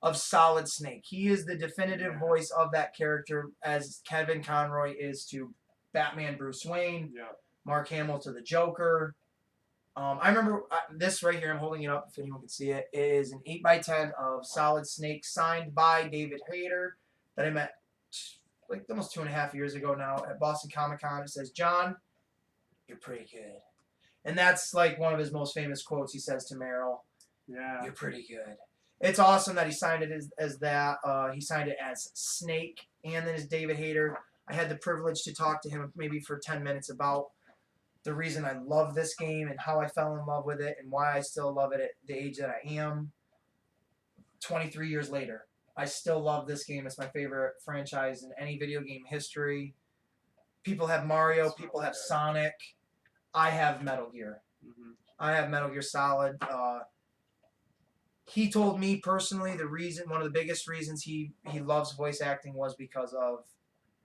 of Solid Snake. He is the definitive voice of that character, as Kevin Conroy is to Batman Bruce Wayne, Yeah. Mark Hamill to the Joker. I remember this right here. I'm holding it up if anyone can see it. It is an 8x10 of Solid Snake signed by David Hayter that I met like almost 2.5 years ago now at Boston Comic Con. It says, "John, you're pretty good." And that's like one of his most famous quotes he says to Meryl. Yeah. You're pretty good. It's awesome that he signed it as that. He signed it as Snake and then as David Hayter. I had the privilege to talk to him maybe for 10 minutes about the reason I love this game and how I fell in love with it and why I still love it at the age that I am. 23 years later, I still love this game. It's my favorite franchise in any video game history. People have Mario. People have Sonic. I have Metal Gear. Mhm. I have Metal Gear Solid. He told me personally one of the biggest reasons he loves voice acting was because of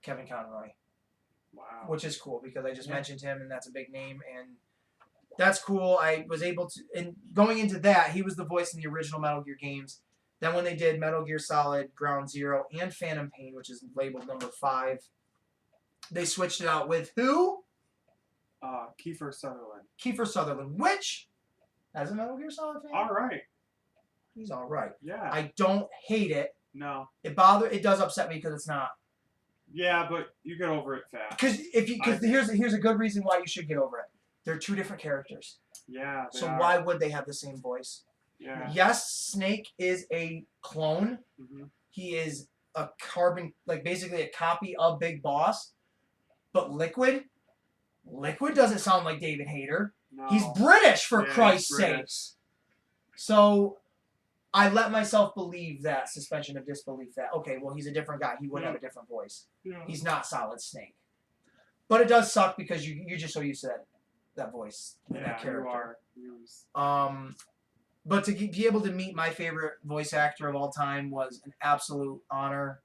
Kevin Conroy, Wow. which is cool because I just mentioned him and that's a big name and that's cool. I was able to, and going into that, he was the voice in the original Metal Gear games. Then when they did Metal Gear Solid, Ground Zero, and Phantom Pain, which is labeled number 5, they switched it out with who? Kiefer Sutherland. Kiefer Sutherland, which, as a Metal Gear Solid fan, All right. he's all right. Yeah. I don't hate it. No. It does upset me because it's not. Yeah, but you get over it fast. Because here's a good reason why you should get over it. They're two different characters. Yeah. So why would they have the same voice? Yeah. Yes, Snake is a clone. Mm-hmm. He is a carbon, like basically a copy of Big Boss. But Liquid doesn't sound like David Hayter. No. He's British, for Yeah, Christ's he's British. sakes. So I let myself believe that suspension of disbelief that, okay, well, he's a different guy. He would have a different voice. Yeah. He's not Solid Snake. But it does suck because you're just so used to that voice and that character. You are. But to be able to meet my favorite voice actor of all time was an absolute honor.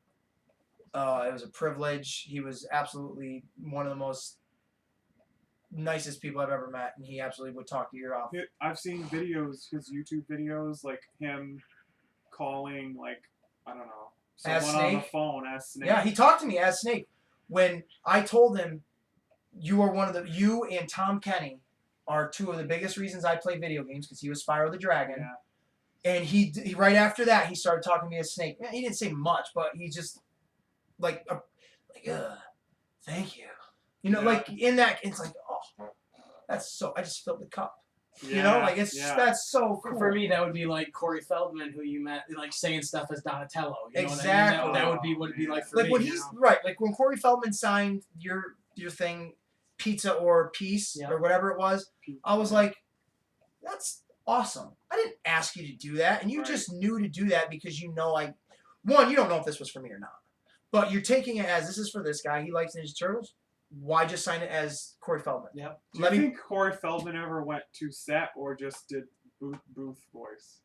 It was a privilege. He was absolutely one of the most nicest people I've ever met, and he absolutely would talk your ear off. I've seen videos, his YouTube videos, like him calling, like, I don't know, As someone on the Snake? phone as Snake. Yeah, he talked to me as Snake. When I told him, you and Tom Kenny are two of the biggest reasons I play video games, because he was Spyro the Dragon. Yeah. And he right after that, he started talking to me as Snake. He didn't say much, but he just, thank you. You know, Yeah. like in that, it's like, oh, that's so, I just filled the cup. Yeah. You know, like that's so cool. For me, that would be like Corey Feldman, who you met, like saying stuff as Donatello. You know Exactly. What I mean? That would be what it'd be like for like me. when he's right, like when Corey Feldman signed your thing, Pizza or Peace or whatever it was, I was like, that's awesome. I didn't ask you to do that, and you just knew to do that because you know you don't know if this was for me or not, but you're taking it as this is for this guy. He likes Ninja Turtles. Why just sign it as Corey Feldman? Yep. Do you think Corey Feldman ever went to set or just did booth voice?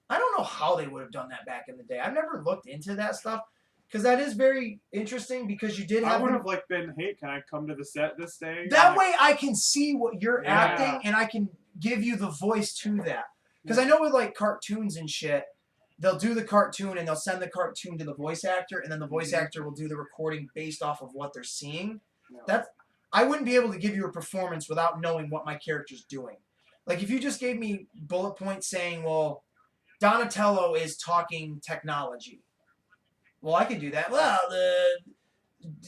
I don't know how they would have done that back in the day. I've never looked into that stuff because that is very interesting because you did have. I would have been, hey, can I come to the set this day? That way I can see what you're acting and I can give you the voice to that. Because I know with like cartoons and shit, they'll do the cartoon and they'll send the cartoon to the voice actor, and then the voice actor will do the recording based off of what they're seeing. No. I wouldn't be able to give you a performance without knowing what my character's doing. Like if you just gave me bullet points saying, well, Donatello is talking technology. Well, I could do that. Well, the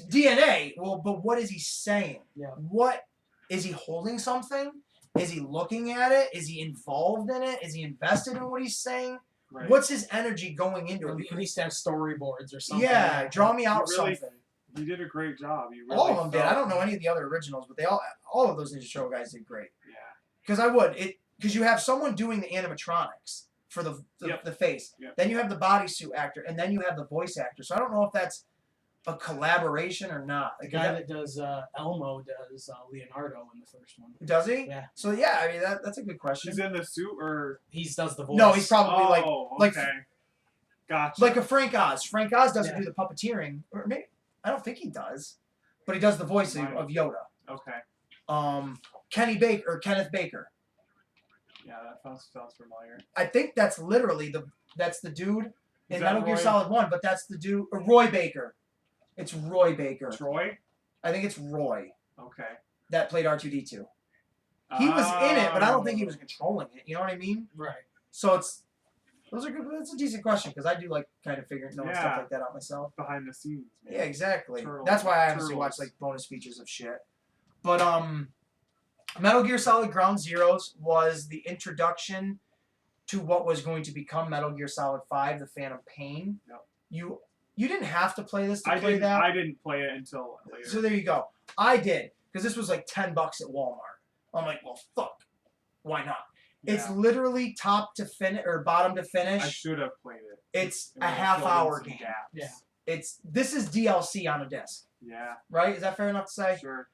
DNA. Well, but what is he saying? Yeah. What is he holding something? Is he looking at it? Is he involved in it? Is he invested in what he's saying? Right. What's his energy going into it? At least have storyboards or something. Yeah, draw me out really, something. You did a great job. You really All of them did. felt- I don't know any of the other originals, but all of those Ninja Turtle guys did great. Yeah. Because you have someone doing the animatronics for the face. Yep. Then you have the bodysuit actor, and then you have the voice actor. So I don't know if that's a collaboration or not. The guy that does Elmo does Leonardo in the first one. Does he? Yeah. So yeah, I mean that's a good question. He's in the suit, or He does the voice. No, he's probably like okay. Gotcha. like a Frank Oz. Frank Oz doesn't do the puppeteering, or maybe I don't think he does, but he does the voice of Yoda. Okay. Kenneth Baker. Yeah, that sounds familiar. I think that's literally that's the dude in Is that Metal Gear Roy? Solid 1, but that's the dude Roy Baker. It's Roy Baker. Troy? I think it's Roy Okay. that played R2D2. He was in it, but I don't think he was controlling it. You know what I mean? Right. So those are good. That's a decent question because I do like kind of knowing stuff Yeah. like that out myself. behind the scenes. Man. Yeah, exactly. Turtles. That's why I honestly watch like bonus features of shit. But Metal Gear Solid Ground Zeroes was the introduction to what was going to become Metal Gear Solid 5: The Phantom Pain. Yep. You didn't have to play this to play that. I didn't play it until later. So there you go. I did because this was like $10 at Walmart. I'm like, well, fuck, why not? Yeah. It's literally top to finish or bottom to finish. I should have played it. It's It a would've half-hour filled in some game. gaps. Yeah. This is DLC on a disc, Yeah. right? Is that fair enough to say? Sure.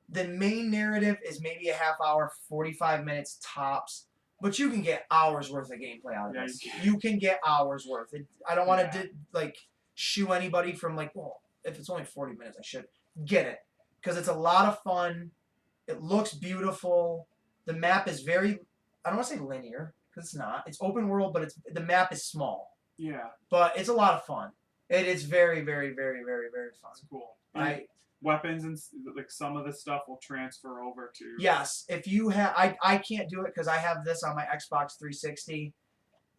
The main narrative is maybe a half hour, 45 minutes tops, but you can get hours worth of gameplay out of Yeah, this. you can. You can get hours worth. I don't want Yeah. to shoo anybody from like, well, if it's only 40 minutes, I should get it because it's a lot of fun. It looks beautiful. The map is very, I don't want to say linear because it's not. It's open world, but the map is small. Yeah. But it's a lot of fun. It is very, very, very, very, very fun. That's cool. And weapons and like some of the stuff will transfer over to. Yes, if you have, I can't do it because I have this on my Xbox 360,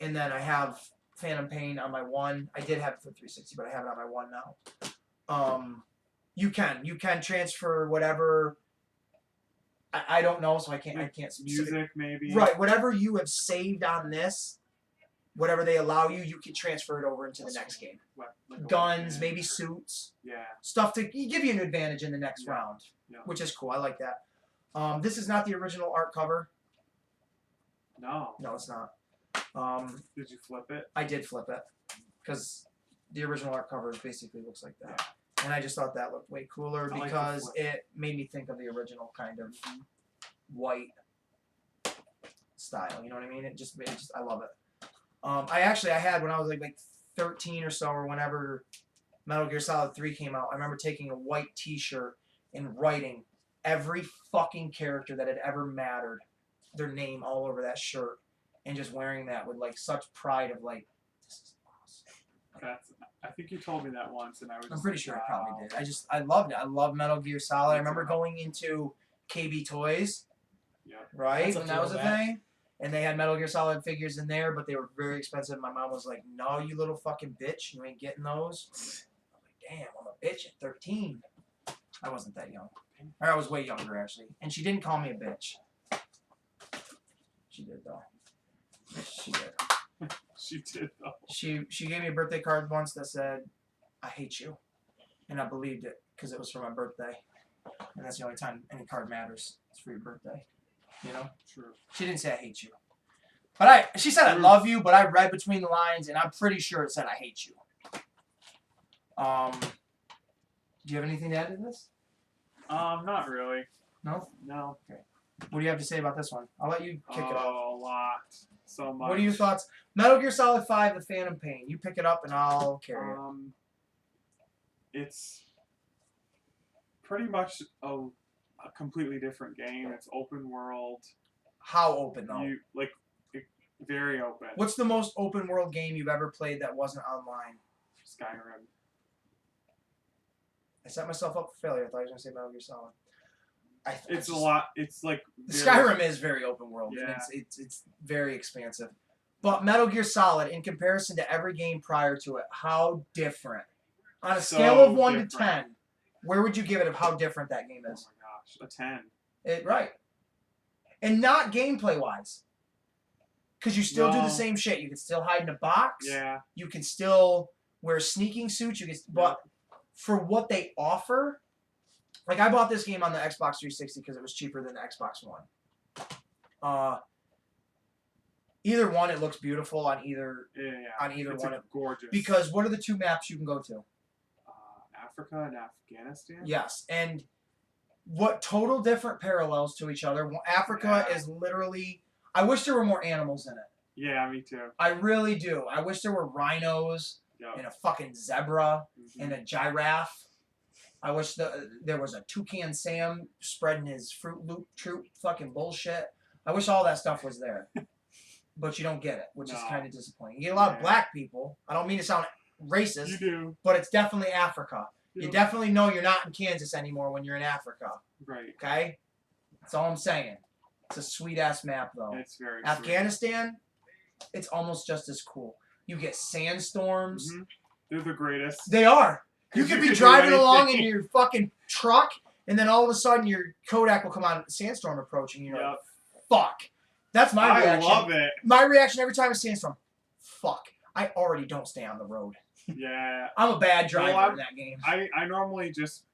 and then I have Phantom Pain on my One. I did have it for 360, but I have it on my One now. You can transfer whatever I don't know, so I can't Music maybe. Right, whatever you have saved on this, whatever they allow you, you can transfer it over into the next game. Like a Guns, weapon. maybe suits, Yeah. stuff to give you an advantage in the next Yeah. round, Yeah. which is cool. I like that. This is not the original art cover. No. No, it's not. Did you flip it? I did flip it because the original art cover basically looks like that. And I just thought that looked way cooler I like the because flip. it made me think of the original kind of white style. You know what I mean? It just I love it. I had when I was like 13 or so, or whenever Metal Gear Solid 3 came out, I remember taking a white T-shirt and writing every fucking character that had ever mattered, their name all over that shirt, and just wearing that with like such pride of like, this is awesome. I think you told me that once, and I was. I'm pretty sure I probably did. I loved it. I love Metal Gear Solid. I remember too. going into KB Toys, Yeah. right, That's a when that was a throwback. thing, and they had Metal Gear Solid figures in there, but they were very expensive. My mom was like, "No, you little fucking bitch, you ain't getting those." I'm like, "Damn, I'm a bitch at 13." I wasn't that young, or I was way younger actually, and she didn't call me a bitch. She did though. She did. She did though. She gave me a birthday card once that said, "I hate you," and I believed it because it was for my birthday, and that's the only time any card matters. It's for your birthday, you know. True. She didn't say I hate you, but she said I love you. But I read between the lines, and I'm pretty sure it said I hate you. Do you have anything to add to this? Not really. No. No. What do you have to say about this one? I'll let you kick it off. Oh, a lot. So much. What are your thoughts? Metal Gear Solid 5: The Phantom Pain. You pick it up, and I'll carry it. It's pretty much a completely different game. It's open world. How open though? Very open. What's the most open world game you've ever played that wasn't online? Skyrim. I set myself up for failure. I thought you were going to say Metal Gear Solid. It's a lot. It's like Skyrim is very open world. Yeah. And it's very expansive. But Metal Gear Solid, in comparison to every game prior to it, how different? On a scale of 1 to 10, where would you give it of how different that game Oh is? my gosh, a 10. Right. And not gameplay wise. Because you still do the No. same shit. You can still hide in a box. Yeah. You can still wear sneaking suits. But for what they offer, like I bought this game on the Xbox 360 because it was cheaper than the Xbox One. Either one, it looks beautiful on either It's one. gorgeous. Because what are the two maps you can go to? Africa and Afghanistan. Yes, and what total different parallels to each other. Africa Yeah. is literally. I wish there were more animals in it. Yeah, me too. I really do. I wish there were rhinos Yep. and a fucking zebra Mhm. and a giraffe. I wish there was a Toucan Sam spreading his Fruit Loop troop fucking bullshit. I wish all that stuff was there. But you don't get it, which is No. kind of disappointing. You get a lot of Yeah. black people. I don't mean to sound racist, You do. but it's definitely Africa. You Yep. definitely know you're not in Kansas anymore when you're in Africa. Right. Okay? That's all I'm saying. It's a sweet-ass map, though. It's very sweet. Afghanistan, it's almost just as cool. You get sandstorms. Mhm. They're the greatest. They are. You 'Cause could you be could do driving along in anything. your fucking truck, and then all of a sudden your Kodak will come on, sandstorm approaching. You're like, fuck. That's my reaction. I love it. My reaction every time a sandstorm. Fuck. I already don't stay on the road. Yeah. I'm a bad driver Well, in that game. I normally just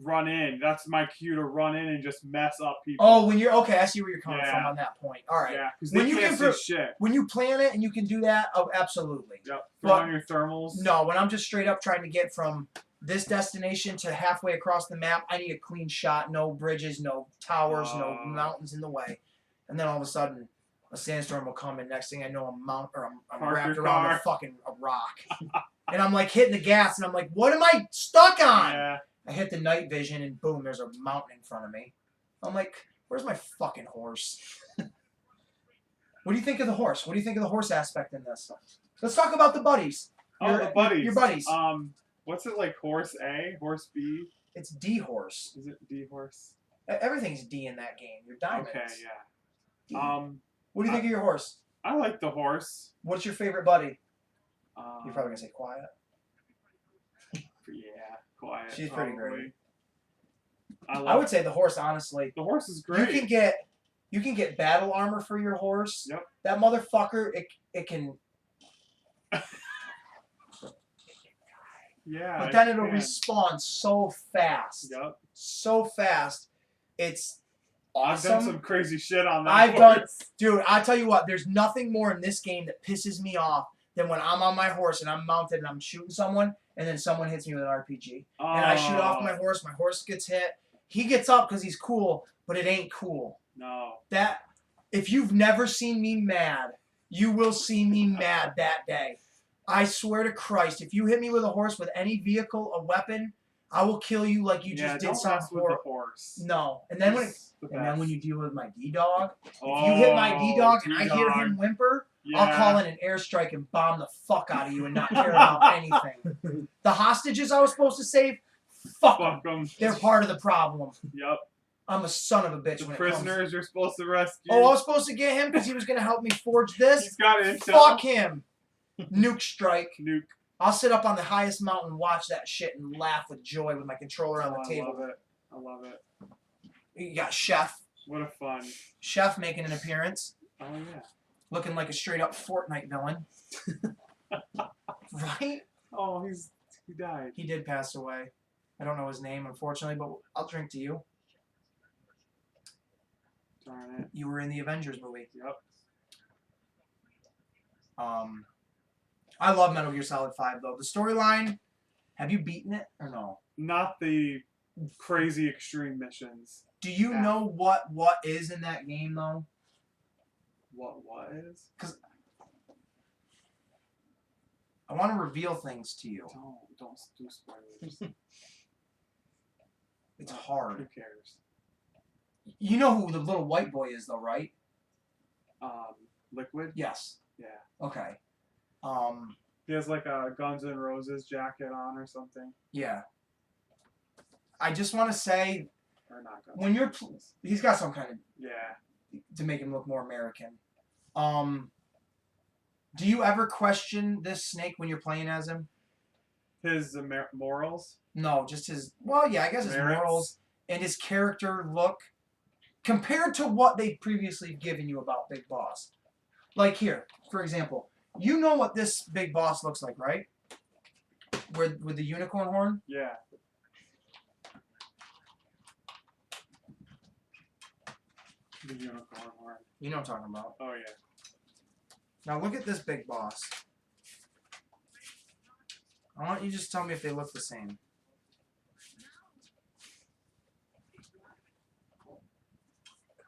run in. That's my cue to run in and just mess up people. Oh, when you're okay, I see where you're coming from Yeah. on that point. All right. Yeah, because When they you can't can see shit. When you plan it and you can do that, oh, absolutely. Yep. Throw But- on your thermals. No, when I'm just straight up trying to get from this destination to halfway across the map, I need a clean shot, no bridges, no towers, no mountains in the way. And then all of a sudden, a sandstorm will come, and next thing I know, I'm Park wrapped your around car. a rock. And I'm like hitting the gas, and I'm like, what am I stuck on? Yeah. I hit the night vision, and boom, there's a mountain in front of me. I'm like, where's my fucking horse? What do you think of the horse? What do you think of the horse aspect in this? Let's talk about the buddies. Oh, the buddies. Your buddies. What's it like? Horse A, horse B? It's D horse. Is it D horse? Everything's D in that game. Your diamonds. Okay, D. yeah. What do you think of your horse? I like the horse. What's your favorite buddy? Um, You're probably gonna say Quiet. Yeah, quiet. She's pretty probably. I would say the horse, honestly. the horse is great. You can get battle armor for your horse. Yep. That motherfucker, it can. Yeah. But then it'll can. respawn so fast. Yep. So fast. It's awesome. I've done some crazy shit on that. I've done, horse. dude. I tell you what. There's nothing more in this game that pisses me off than when I'm on my horse and I'm mounted and I'm shooting someone, and then someone hits me with an RPG, and I shoot off my horse. My horse gets hit. He gets up because he's cool, but it ain't cool. No. That if you've never seen me mad, you will see me mad that day. I swear to Christ, if you hit me with a horse with any vehicle, a weapon, I will kill you like you just did don't something mess with the horse. No. And then He's the best. when you deal with my D-Dog, oh, if you hit my D-Dog and I hear D-Dog. him whimper, Yeah. I'll call in an airstrike and bomb the fuck out of you and not care about anything. The hostages I was supposed to save, fuck 'em. Fuck 'em. They're part of the problem. Yep. I'm a son of a bitch The when it prisoners you're supposed to rescue. comes. Oh, I was supposed to get him because he was going to help me forge this? He's got intel. Fuck him. Nuke strike. Nuke. I'll sit up on the highest mountain and watch that shit and laugh with joy with my controller on the I table. love it. I love it. You got Chef. What a fun. Chef making an appearance. Oh yeah. Looking like a straight up Fortnite villain. Right? Oh, he died. He did pass away. I don't know his name, unfortunately, but I'll drink to you. Darn it. You were in the Avengers movie. Yep. I love Metal Gear Solid 5, though. The storyline, have you beaten it or no? Not the crazy extreme missions. Do you Yeah. know what is in that game, though? What is? I want to reveal things to you. Don't do spoilers. It's Who hard. cares? You know who the little white boy is, though, right? Liquid. Yes. Yeah. Okay. He has like a Guns N' Roses jacket on or something. Yeah. I just want to say, Or not Guns when N' you're, Roses. he's got some kind of, Yeah. to make him look more American. Do you ever question this Snake when you're playing as him? His morals. No, just his, well, yeah, I guess his Merits. morals and his character look compared to what they previously given you about Big Boss. Like here, for example, you know what this Big Boss looks like, right? With the unicorn horn? Yeah. The unicorn horn. You know what I'm talking about. Oh yeah. Now look at this Big Boss. I want you to just tell me if they look the same.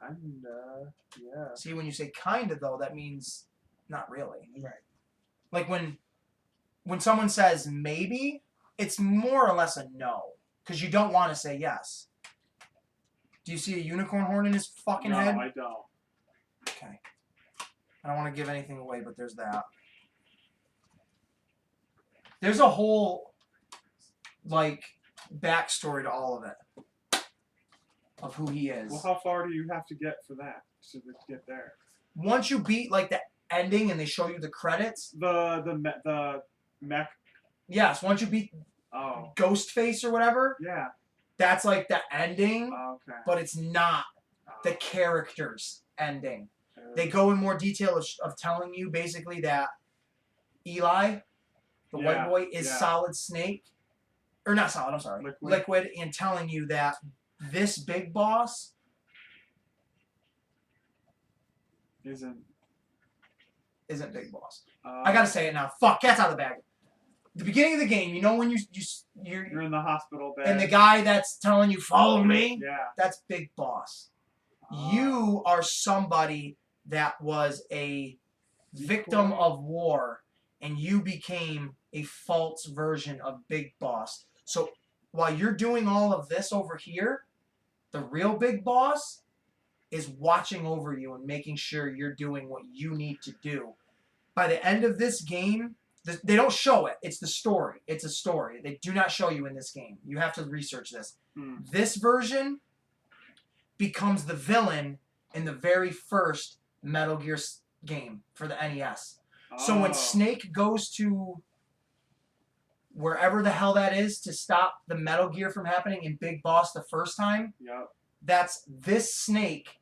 Kinda. Yeah. See, when you say kinda though, that means not really. Right. Like when someone says maybe, it's more or less a no. Because you don't want to say yes. Do you see a unicorn horn in his fucking No, head? I don't. Okay. I don't want to give anything away, but there's that. There's a whole, like, backstory to all of it. Of who he is. Well, how far do you have to get for that to get there? Once you beat, like, the ending and they show you the credits. The mech. Yes, once you beat Oh. Ghostface or whatever, Yeah. that's, like, the ending. Okay. But it's not the Oh. character's ending. They go in more detail of telling you basically that Eli, the white boy, is yeah. Solid Snake. Or not Solid, I'm sorry. Liquid, and telling you that this Big Boss Isn't Big Boss. I gotta say it now. Fuck, cat's out of the bag. The beginning of the game, you know when you're in the hospital bed. and the guy that's telling you, follow me? Yeah. That's Big Boss. Oh. You are somebody that was a victim of war, and you became a false version of Big Boss. So while you're doing all of this over here, the real Big Boss is watching over you and making sure you're doing what you need to do. By the end of this game, they don't show it. It's the story. It's a story. They do not show you in this game. You have to research this. This version becomes the villain in the very first Metal Gear game for the NES. So when Oh. Snake goes to wherever the hell that is to stop the Metal Gear from happening in Big Boss the first time. Yep. That's this Snake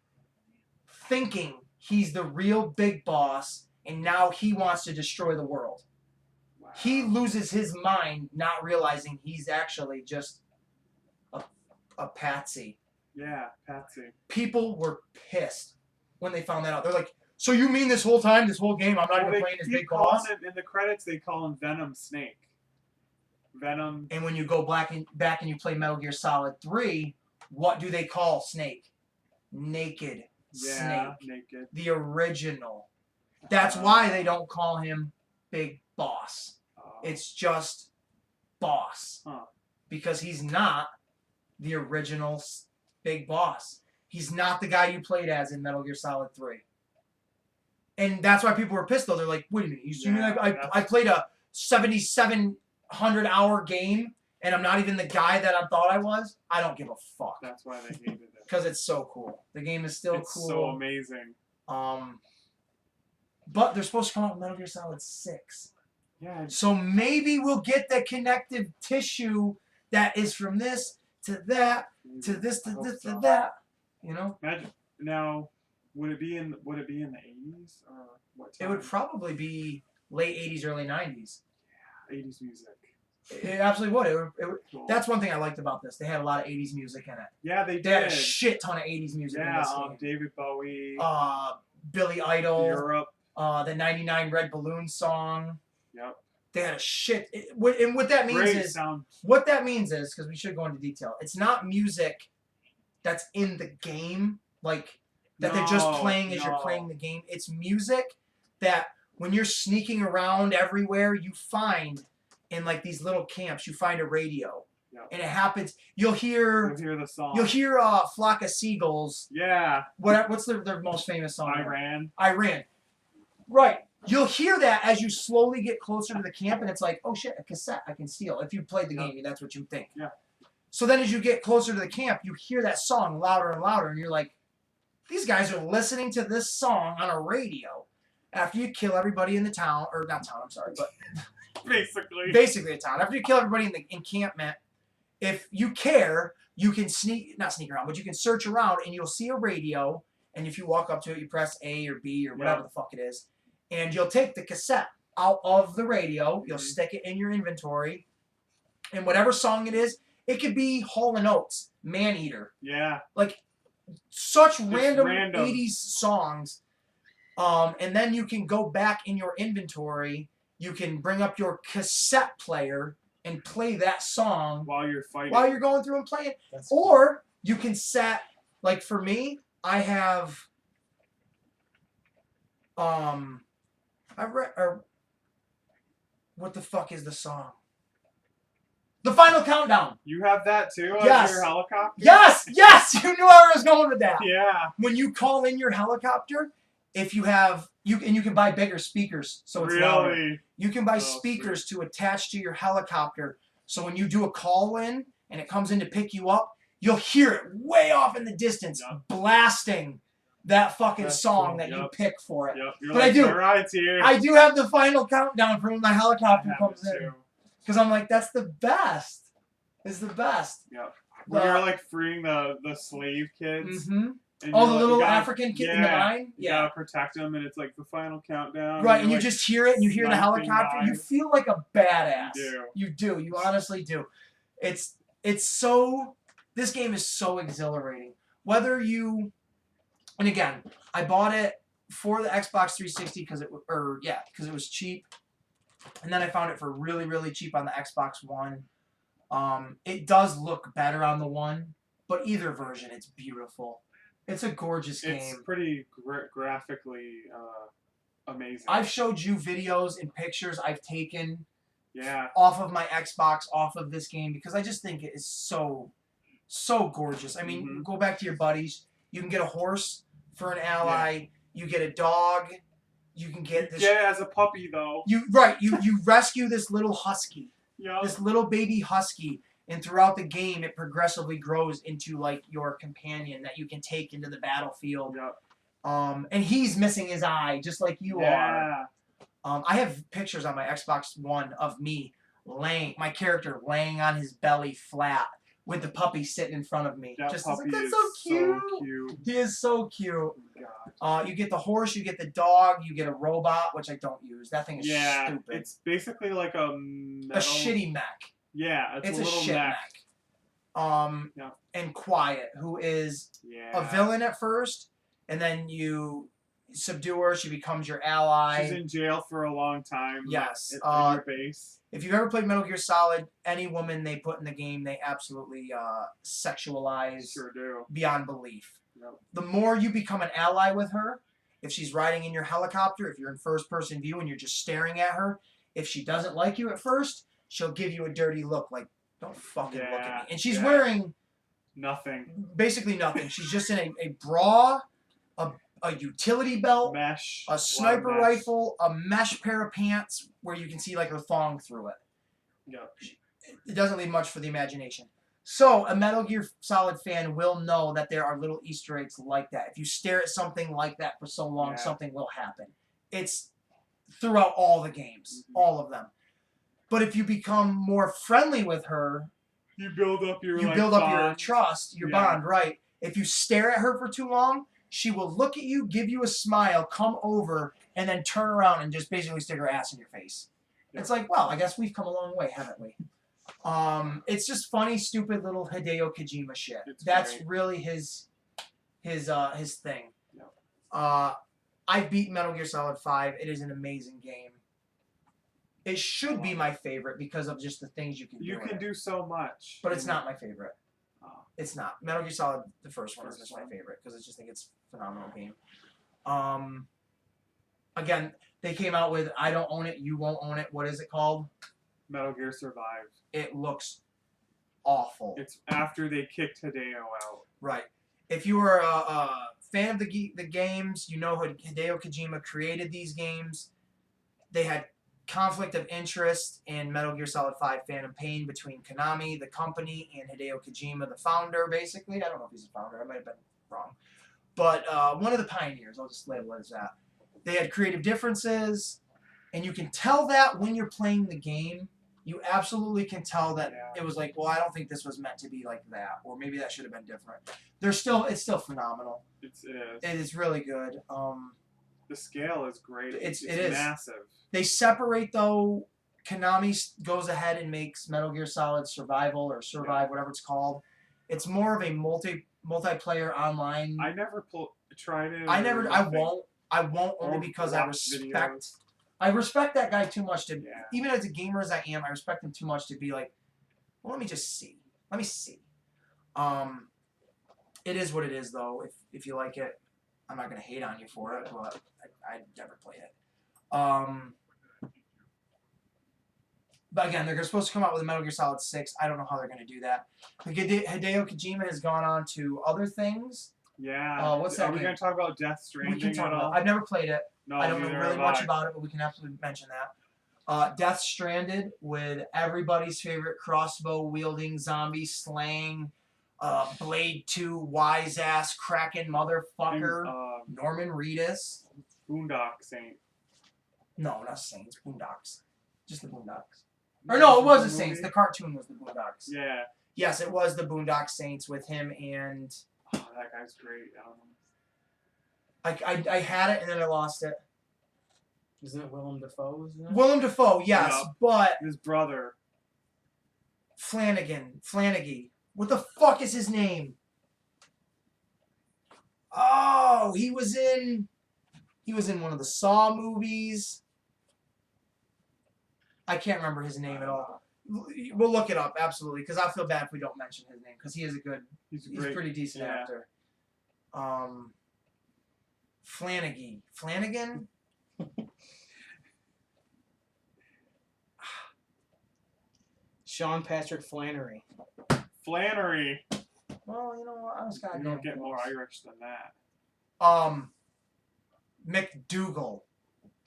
thinking he's the real Big Boss, and now he wants to destroy the world. Wow. He loses his mind, not realizing he's actually just a patsy. Yeah, Patsy. People were pissed when they found that out. They're like, "So you mean this whole time, this whole game, I'm not even playing as Big Boss?" In the credits, they call him Venom Snake. Venom. And when you go back and you play Metal Gear Solid 3, what do they call Snake? Naked Yeah, Snake. naked. The original. That's why they don't call him Big Boss. It's just Boss. Huh. Because he's not the original Big Boss. He's not the guy you played as in Metal Gear Solid 3. And that's why people were pissed, though. They're like, wait a minute. You mean I played a 7,700-hour game, and I'm not even the guy that I thought I was? I don't give a fuck. That's why they hated it. Because it's so cool. The game is still It's cool. so amazing. But they're supposed to come out with Metal Gear Solid 6. Yeah. So maybe we'll get the connective tissue that is from this to that to this to this to that. You know? Imagine now. Would it be in the 80s or what time? It would probably be late 80s, early 90s. Yeah, 80s music. It absolutely would. It would. Cool. That's one thing I liked about this. They had a lot of 80s music in it. Yeah, they They had did. a shit ton of 80s music in this game. David Bowie. Billy Idol. Europe. The 99 Red Balloon song. Yep. They had a shit. And what that means Great is, sound. what that means is, because we should go into detail, it's not music that's in the game, like that they're just playing as you're playing the game. It's music that when you're sneaking around everywhere, you find in like these little camps, you find a radio. Yep. And it happens, you'll hear the song. You'll hear Flock of Seagulls. Yeah. What's their most famous song? Iran. Right. You'll hear that as you slowly get closer to the camp, and it's like, oh shit, a cassette I can steal. If you played the game, that's what you think. Yeah. So then as you get closer to the camp, you hear that song louder and louder, and you're like, these guys are listening to this song on a radio after you kill everybody in the town, or not town, I'm sorry, but basically a town. After you kill everybody in the encampment, if you care, you can not sneak around, but you can search around, and you'll see a radio, and if you walk up to it, you press A or B or whatever the fuck it is, and you'll take the cassette out of the radio, you'll stick it in your inventory, and whatever song it is, it could be Hall & Oates, Man-Eater. Yeah. Like, such random 80s songs. And then you can go back in your inventory, you can bring up your cassette player and play that song while you're fighting. While you're going through and playing. Or you can set, like for me, I have what the fuck is the song? The Final Countdown. You have that too on your helicopter? Yes! You knew where I was going with that. Yeah. When you call in your helicopter, if you have you can buy bigger speakers, so it's louder. You can buy speakers to attach to your helicopter, so when you do a call in and it comes in to pick you up, you'll hear it way off in the distance blasting that fucking song that you pick for it. You're but like, I do. Here. I do have the Final Countdown for when my helicopter comes in. Because I'm like, that's the best. It's the best. Yep. When you're like freeing the slave kids. Mm-hmm. The little African kid in the mine? You gotta protect them, and it's like the final countdown. Right, and you just hear it, and you hear the helicopter. You feel like a badass. You do. You honestly do. It's so... This game is so exhilarating. Whether you... And again, I bought it for the Xbox 360 because it was cheap. And then I found it for really, really cheap on the Xbox One. It does look better on the One, but either version, it's beautiful. It's a gorgeous game. It's pretty graphically amazing. I've showed you videos and pictures I've taken off of my Xbox, off of this game, because I just think it is so gorgeous. I mean, go back to your buddies. You can get a horse for an ally. Yeah. You get a dog. You can get this. Yeah, as a puppy though. You rescue this little husky. Yeah. This little baby husky, and throughout the game, it progressively grows into like your companion that you can take into the battlefield. Yep. And he's missing his eye, just like you are. I have pictures on my Xbox One of me my character laying on his belly flat with the puppy sitting in front of me. That Just puppy like, that's is so cute. so cute. He is so cute. Oh my God. You get the horse, you get the dog, you get a robot, which I don't use. That thing is stupid. It's basically like a shitty mech. Yeah, it's a a little shit mech. mech. And Quiet, who is a villain at first, and then you subdue her. She becomes your ally. She's in jail for a long time. Yes. In your base. If you've ever played Metal Gear Solid, any woman they put in the game, they absolutely sexualize Sure do. beyond belief. Yep. The more you become an ally with her, if she's riding in your helicopter, if you're in first-person view and you're just staring at her, if she doesn't like you at first, she'll give you a dirty look like, don't fucking look at me. And she's wearing... nothing. Basically nothing. She's just in a bra, a utility belt, mesh, a sniper rifle, a mesh pair of pants where you can see like her thong through it. Yep. It doesn't leave much for the imagination. So a Metal Gear Solid fan will know that there are little Easter eggs like that. If you stare at something like that for so long, something will happen. It's throughout all the games, all of them. But if you become more friendly with her, you build up your your trust, your bond, right? If you stare at her for too long, she will look at you, give you a smile, come over, and then turn around and just basically stick her ass in your face. Yeah. It's like, well, I guess we've come a long way, haven't we? It's just funny, stupid little Hideo Kojima shit. That's really his thing. Yeah. I've beaten Metal Gear Solid 5. It is an amazing game. It should be my favorite because of just the things you can do. You can do so much. But it's not my favorite. It's not. Metal Gear Solid, the first one, is just my favorite because I just think it's a phenomenal game. Again, they came out with I don't own it, you won't own it. What is it called? Metal Gear Survive. It looks awful. It's after they kicked Hideo out. Right. If you are a fan of the games, you know Hideo Kojima created these games. They had conflict of interest in Metal Gear Solid 5 Phantom Pain between Konami, the company, and Hideo Kojima, the founder, basically. I don't know if he's a founder. I might have been wrong. But one of the pioneers. I'll just label it as that. They had creative differences, and you can tell that when you're playing the game. You absolutely can tell that it was like, well, I don't think this was meant to be like that, or maybe that should have been different. It's still phenomenal. It is. It is really good. The scale is great. It is massive. They separate, though. Konami goes ahead and makes Metal Gear Solid Survival or Survive, whatever it's called. It's more of a multiplayer online. I never tried it. I won't only because I respect that guy too much to, even as a gamer as I am, I respect him too much to be like, well, let me just see. Let me see. It is what it is, though. If you like it, I'm not going to hate on you for it, but I never played it. But again, they're supposed to come out with a Metal Gear Solid 6. I don't know how they're going to do that. Hideo Kojima has gone on to other things. Yeah. What's that? Are we going to talk about Death Stranding? We can talk about it. I've never played it. No, I don't know really much about it, but we can absolutely mention that. Death Stranded with everybody's favorite crossbow-wielding, zombie slaying, Blade 2 wise-ass cracking motherfucker, Norman Reedus. Boondock Saint. No, not Saints. Boondocks. Just the Boondocks. Or no, it was the Saints. The cartoon was the Boondocks. Yeah. Yes, it was the Boondock Saints with him and... Oh, that guy's great. I had it and then I lost it. Isn't it Willem Dafoe? Willem Dafoe, yes, but... His brother. Flanagan. What the fuck is his name? Oh, he was in one of the Saw movies. I can't remember his name at all. We'll look it up, absolutely, because I feel bad if we don't mention his name, because he is he's a pretty decent actor. Flanagan? Sean Patrick Flannery. Well, you know what? I was kind of. You don't get more Irish than that. McDougal.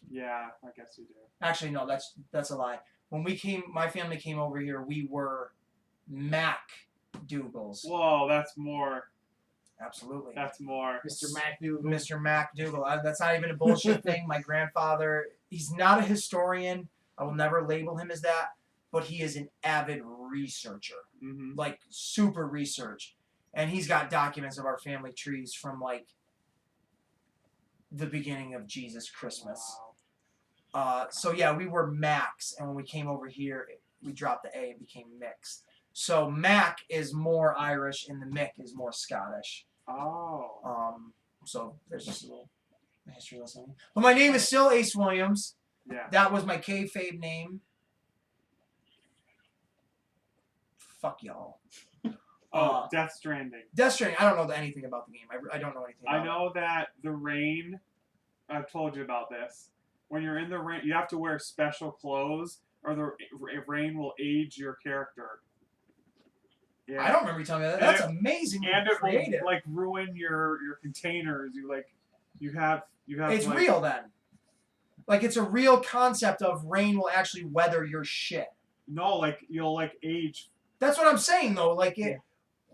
Yeah, I guess you do. Actually, no, that's a lie. When my family came over here, we were MacDougals. Whoa, that's more. Absolutely. That's more. Mr. MacDougal. Mr. MacDougal. That's not even a bullshit thing. My grandfather, he's not a historian. I will never label him as that. but he is an avid researcher, Mm-hmm. like super research. And he's got documents of our family trees from like the beginning of Jesus Christmas. Wow. So yeah, we were Max, and when we came over here, we dropped the A and became Mix. So Mac is more Irish, and the Mick is more Scottish. Oh. So there's just a little history lesson. But my name is still Ace Williams. Yeah. That was my kayfabe name. Fuck y'all. Death Stranding. Death Stranding. I don't know anything about the game. I don't know anything about I know that the rain. I've told you about this. When you're in the rain, you have to wear special clothes, or the rain will age your character. it. Yeah. I don't remember you telling me that. And That's it- amazing. And it Creative. will like ruin your containers. You have. It's like, real then. Like it's a real concept of rain will actually weather your shit. No, like you'll like age. That's what I'm saying though. Like it,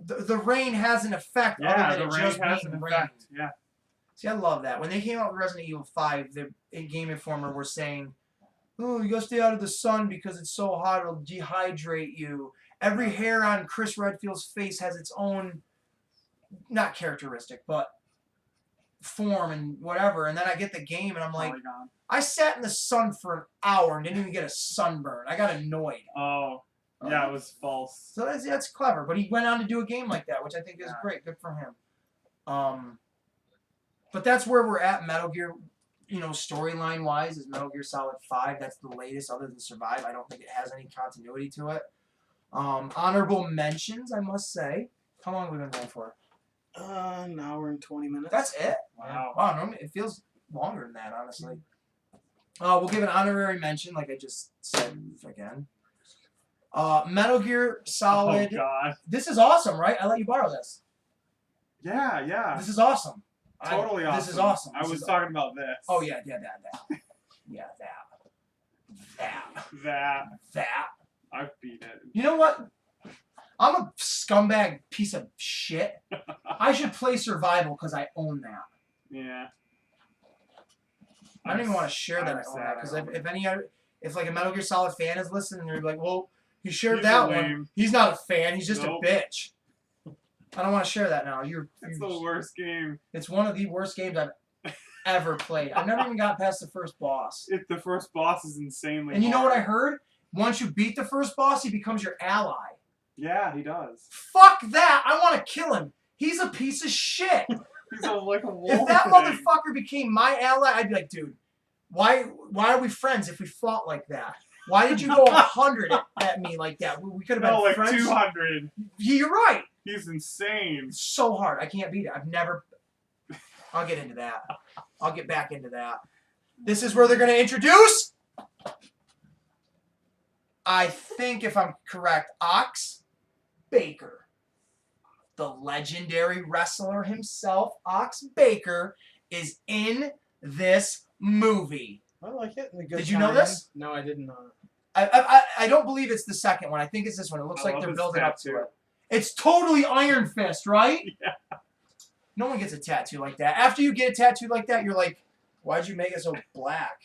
the rain has an effect Yeah, other the than it rain just has being an rain. effect. Yeah. See, I love that. When they came out with Resident Evil 5, the Game Informer were saying, "Oh, you gotta stay out of the sun because it's so hot; it'll dehydrate you." Every hair on Chris Redfield's face has its own, not characteristic, but form and whatever. And then I get the game, and I'm like, Polygon. I sat in the sun for an hour and didn't even get a sunburn. I got annoyed. Oh. Yeah, it was false. So that's clever. But he went on to do a game like that, which I think is Yeah. great. Good for him. But that's where we're at Metal Gear, storyline wise, is Metal Gear Solid 5. That's the latest other than Survive. I don't think it has any continuity to it. Honorable mentions, I must say. How long have we been going for? An hour and 20 minutes. That's it? Wow. Wow, normally it feels longer than that, honestly. We'll give an honorary mention, like I just said again. Metal Gear Solid. Oh God. This is awesome, right? I let you borrow this. Yeah, yeah. This is awesome. Totally awesome. This is awesome. I This was is- talking about this. Oh yeah, that. I've beat it. You know what? I'm a scumbag piece of shit. I should play Survival because I own that. Yeah. I don't even want to share that I'm I own sad that because I own if like a Metal Gear Solid fan is listening, they're like, well, he shared He's that a one. lame. He's not a fan. He's just Nope. a bitch. I don't want to share that now. It's the worst game. It's one of the worst games I've ever played. I've never even got past the first boss. The first boss is insanely And you know hard. what I heard? Once you beat the first boss, he becomes your ally. Yeah, he does. Fuck that! I want to kill him. He's a piece of shit. He's like a wolf. If that thing. motherfucker became my ally, I'd be like, dude, why are we friends if we fought like that? Why did you go 100 at me like that? We could have been No, like friends. 200. You're right. He's insane. It's so hard. I can't beat it. I'll get into that. I'll get back into that. This is where they're going to introduce, I think if I'm correct, Ox Baker. The legendary wrestler himself, Ox Baker, is in this movie. I like it. And a good Did you know time. this? No, I didn't know. I don't believe it's the second one. I think it's this one. It looks I like love they're his building up to tattoo. it. It's totally Iron Fist, right? Yeah. No one gets a tattoo like that. After you get a tattoo like that, you're like, why'd you make it so black?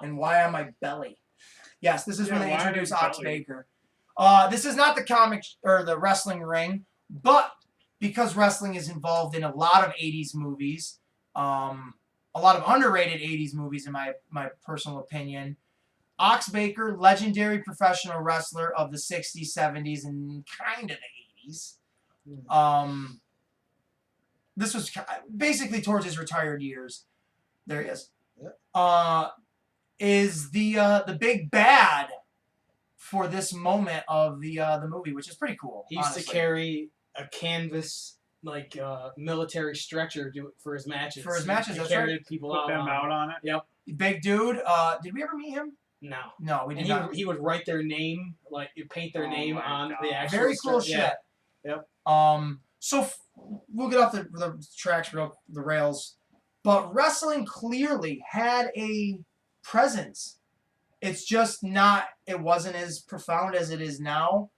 And why on my belly? Yes, this is when Yeah, they why on introduce your Ox belly? Baker. This is not the comic or the wrestling ring, but because wrestling is involved in a lot of 80s movies, a lot of underrated 80s movies in my personal opinion, Ox Baker, legendary professional wrestler of the 60s, 70s, and kind of the 80s. This was basically towards his retired years. There he is. Is the big bad for this moment of the movie, which is pretty cool. He used honestly. to carry a canvas military stretcher for his matches. For his matches, he that's carried right. people Put out. them on- out on it. Big dude. Did we ever meet him? No. No, we did And not. he would write their name, you paint their Oh name my on God. the actual. Very cool strip. shit. Yeah. Yep. So we'll get off the tracks, the rails. But wrestling clearly had a presence. It's just not. It wasn't as profound as it is now.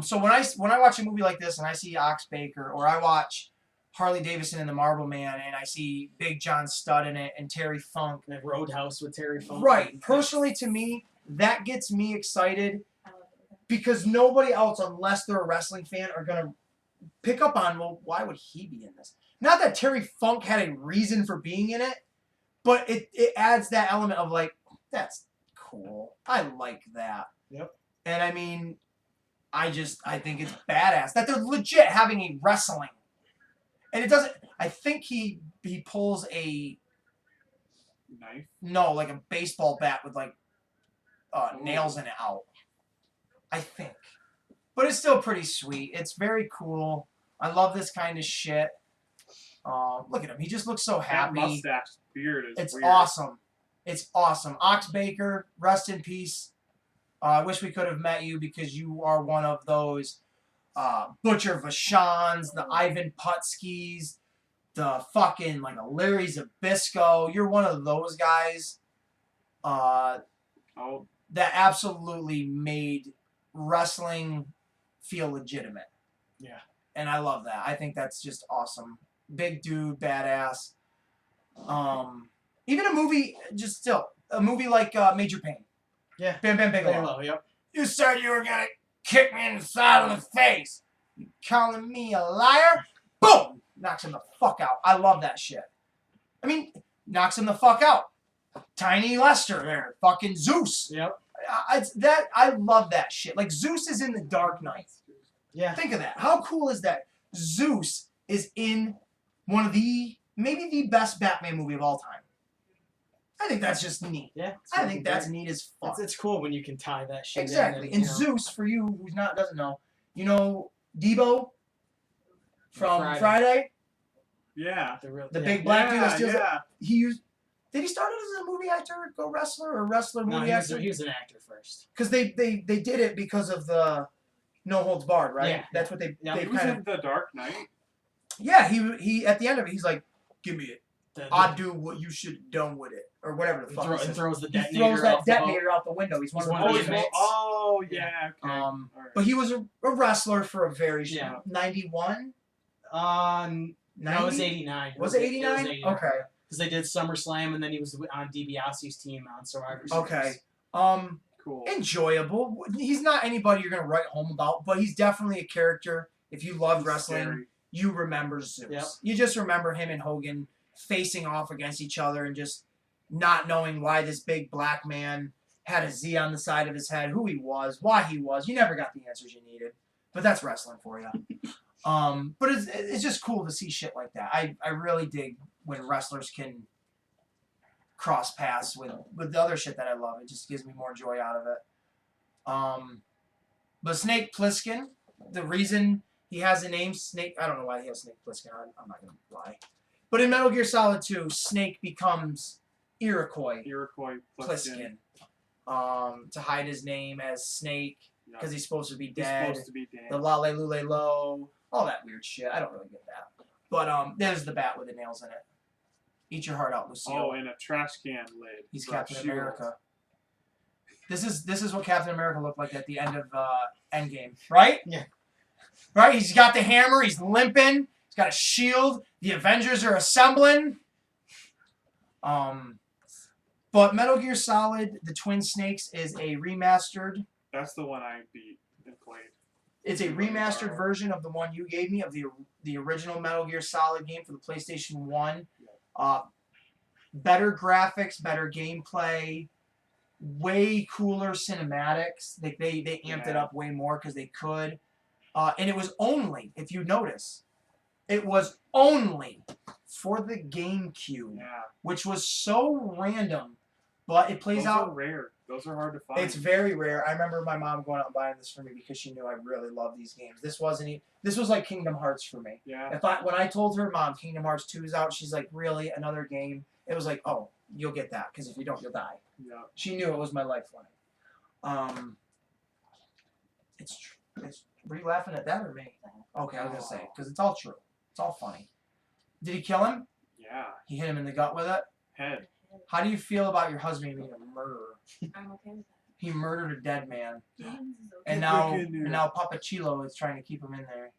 So when I watch a movie like this and I see Ox Baker, or I watch Harley Davidson and the Marble Man and I see Big John Studd in it and Terry Funk. And Roadhouse with Terry Funk. Right. Personally, to me, that gets me excited because nobody else, unless they're a wrestling fan, are gonna pick up on, well, why would he be in this? Not that Terry Funk had a reason for being in it, but it adds that element of like, that's cool. I like that. Yep. And I mean, I think it's badass that they're legit having a wrestling. And it doesn't, I think he pulls a, Knife. no, like a baseball bat with like nails in it out. I think. But it's still pretty sweet. It's very cool. I love this kind of shit. Look at him. He just looks so That happy. mustache beard is It's weird. awesome. It's awesome. Ox Baker, rest in peace. I wish we could have met you because you are one of those Butcher Vachons, the Ivan Putskis, the fucking like a Larry Zbyszko. You're one of those guys that absolutely made wrestling feel legitimate. Yeah. And I love that. I think that's just awesome. Big dude, badass. Even a movie like Major Payne. Yeah. Bam Bam Bigelow. Bigelow, yep. You said you were gonna kick me in the side of the face. You calling me a liar? Boom! Knocks him the fuck out. I love that shit. I mean, knocks him the fuck out. Tiny Lester there. Fucking Zeus. Yep. I love that shit. Like, Zeus is in The Dark Knight. Yeah. Think of that. How cool is that? Zeus is in one of maybe the best Batman movie of all time. I think that's just neat. Yeah. I think that's neat as fuck. It's cool when you can tie that shit Exactly. in. And Zeus, for you who's doesn't know, you know Debo from Friday? Yeah. The big black dude that steals it? Yeah. Did he start out as a movie actor, go wrestler, or wrestler No, movie actor? he was an actor first. Because they did it because of the No Holds Barred, right? Yeah. That's what they He was in The Dark Knight. Yeah, he at the end of it, he's like, give me it. I'll The- do what you should have done with it. Or whatever the fuck he says. throws the He detonator throws that off the boat. detonator out the window. He's one He's of one the of the inmates. Oh, yeah. Okay. All right. But he was a wrestler for a very short Yeah. 91? No, it was 89. Was it 89? Okay. Because they did SummerSlam, and then he was on DiBiase's team on Survivor Series. Okay. Cool. Enjoyable. He's not anybody you're gonna write home about, but he's definitely a character. If you love wrestling, Scary. you remember Zeus. Yep. You just remember him and Hogan facing off against each other and just not knowing why this big black man had a Z on the side of his head, who he was, why he was. You never got the answers you needed. But that's wrestling for you. But it's just cool to see shit like that. I really dig when wrestlers can cross paths with the other shit that I love. It just gives me more joy out of it. But Snake Plissken, the reason he has a name Snake, I don't know why he has Snake Plissken. I'm not gonna lie. But in Metal Gear Solid 2, Snake becomes Iroquois Plissken. Plissken, to hide his name as Snake because he's supposed to be He's dead. supposed to be dead. The Lale Lule Lo, all that weird shit. I don't really get that. But there's the bat with the nails in it. Eat your heart out, Lucille. Oh, in a trash can lid. He's for a Captain shield. America. This is what Captain America looked like at the end of Endgame, right? Yeah. Right? He's got the hammer. He's limping. He's got a shield. The Avengers are assembling. But Metal Gear Solid: The Twin Snakes is a remastered. That's the one I beat and played. It's a remastered version of the one you gave me of the original Metal Gear Solid game for the PlayStation 1. Better graphics, better gameplay, way cooler cinematics. They amped it up way more because they could. And it was only, if you notice, it was only for the GameCube, Yeah. which was so random. But it plays Those out. are rare. Those are hard to find. It's very rare. I remember my mom going out and buying this for me because she knew I really loved these games. This was like Kingdom Hearts for me. Yeah. When I told her, Mom, Kingdom Hearts 2 is out, she's like, really? Another game? It was like, oh, you'll get that because if you don't, you'll die. Yeah. She knew it was my lifeline. Were you laughing at that or me? Okay, I was gonna say because it's all true. It's all funny. Did he kill him? Yeah. He hit him in the gut with it. Head. How do you feel about your husband being a murderer? I'm okay with that. He murdered a dead man, Games is okay. and now Papa Chilo is trying to keep him in there.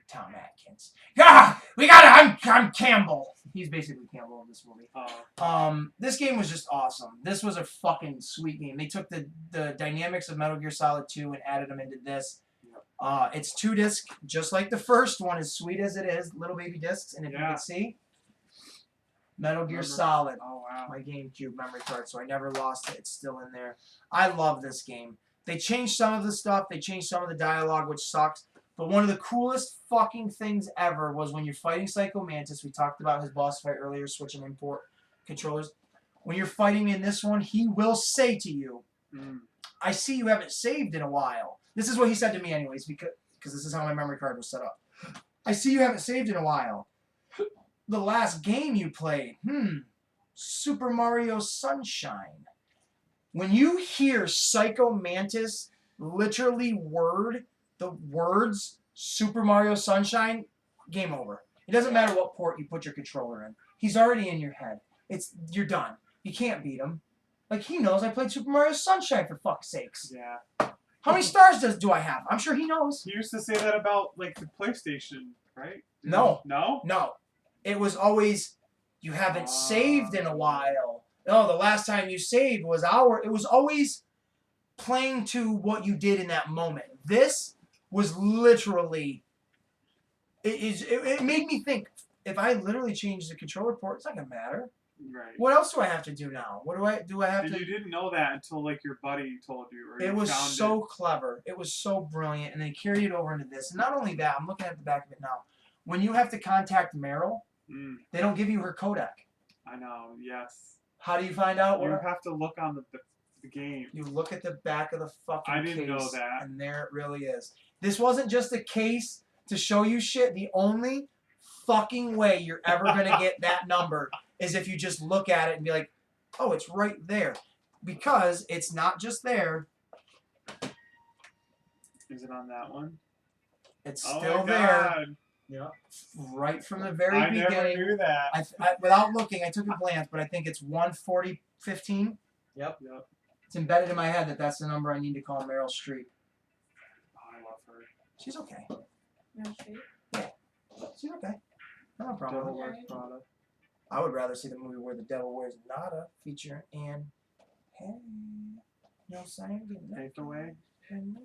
Tom Atkins. Yeah, we got it. I'm Campbell. He's basically Campbell in this movie. This game was just awesome. This was a fucking sweet game. They took the dynamics of Metal Gear Solid 2 and added them into this. It's 2 disc, just like the first one, as sweet as it is, little baby discs. And if you can see, Metal Gear Solid. Oh wow. My GameCube memory card, so I never lost it. It's still in there. I love this game. They changed some of the stuff. They changed some of the dialogue, which sucks. But one of the coolest fucking things ever was when you're fighting Psycho Mantis. We talked about his boss fight earlier, switching import controllers. When you're fighting in this one, he will say to you, I see you haven't saved in a while. This is what he said to me anyways, because this is how my memory card was set up. I see you haven't saved in a while. The last game you played, Super Mario Sunshine. When you hear Psycho Mantis literally the words Super Mario Sunshine, game over. It doesn't matter what port you put your controller in. He's already in your head. You're done. You can't beat him. Like, he knows I played Super Mario Sunshine, for fuck's sakes. Yeah. How many stars do I have? I'm sure he knows. He used to say that about, like, the PlayStation, right? No. No? No. It was always, you haven't saved in a while. No, the last time you saved was it was always playing to what you did in that moment. This was literally, it made me think, if I literally change the controller port, it's not going to matter. Right. What else do I have to do now? What do I have and to... you didn't know that until, like, your buddy told you. Or It you was found so clever. It was so brilliant. And they carried it over into this. And not only that, I'm looking at the back of it now. When you have to contact Meryl, they don't give you her codec. I know, yes. How do you find out? You have to look on the game. You look at the back of the fucking case. I didn't know that. And there it really is. This wasn't just a case to show you shit. The only fucking way you're ever going to get that number is if you just look at it and be like, oh, it's right there. Because it's not just there. Is it on that one? It's Oh still my there. God. Yeah. Right from the very beginning. I never knew that. Without looking, I took a glance, but I think it's 14015. Yep. It's embedded in my head that that's the number I need to call Meryl Streep. Oh, I love her. She's okay. No shade. She's okay. No problem. Devil with her. Wears Prada. I would rather see the movie where the devil wears Nada feature and hey, no sign of Take away. I don't know.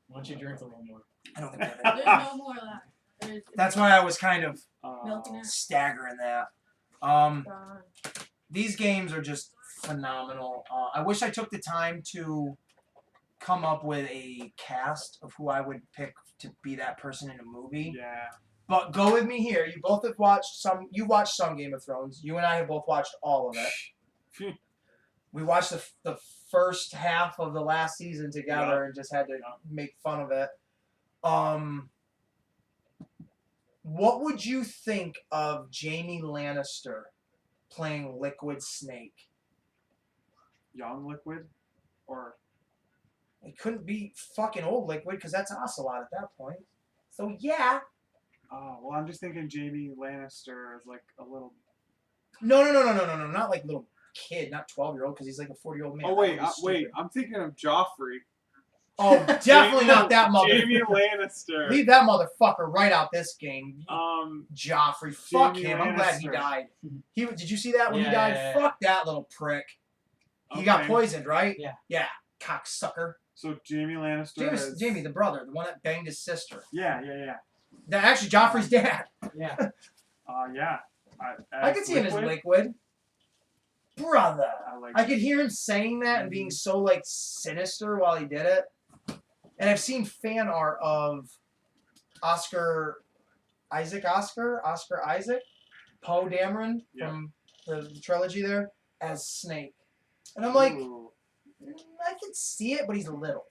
Why don't you drink a little more? I don't think I There's no more of that. That's why I was kind of Milking it. staggering that. Gone. These games are just phenomenal. I wish I took the time to come up with a cast of who I would pick to be that person in a movie. Yeah. But go with me here. You both have watched some. You watched some Game of Thrones. You and I have both watched all of it. We watched the first half of the last season together and just had to make fun of it. What would you think of Jaime Lannister playing Liquid Snake? Young Liquid? Or... It couldn't be fucking old Liquid because that's Ocelot at that point. So yeah. Oh, well, I'm just thinking Jaime Lannister is like a little... No, not like little kid, not 12-year-old because he's like a 40-year-old man. Oh, wait, I'm thinking of Joffrey. Oh, definitely not that mother. Jaime Lannister. Leave that motherfucker right out this game. Joffrey, fuck Jaime him. I'm glad he Lannister. died. Did you see that when he Yeah, died? yeah. Fuck that little prick. He got Okay. poisoned, right? Yeah. Yeah, cocksucker. So Jaime Lannister is... Jamie, the brother, the one that banged his sister. Yeah. Actually, Joffrey's dad. Yeah. Yeah. I could see him as Liquid. Brother. like I could hear him saying that and being so, like, sinister while he did it. And I've seen fan art of Oscar Isaac, Poe Dameron from the trilogy there, as Snake. And I'm like, Ooh, I can see it, but he's little.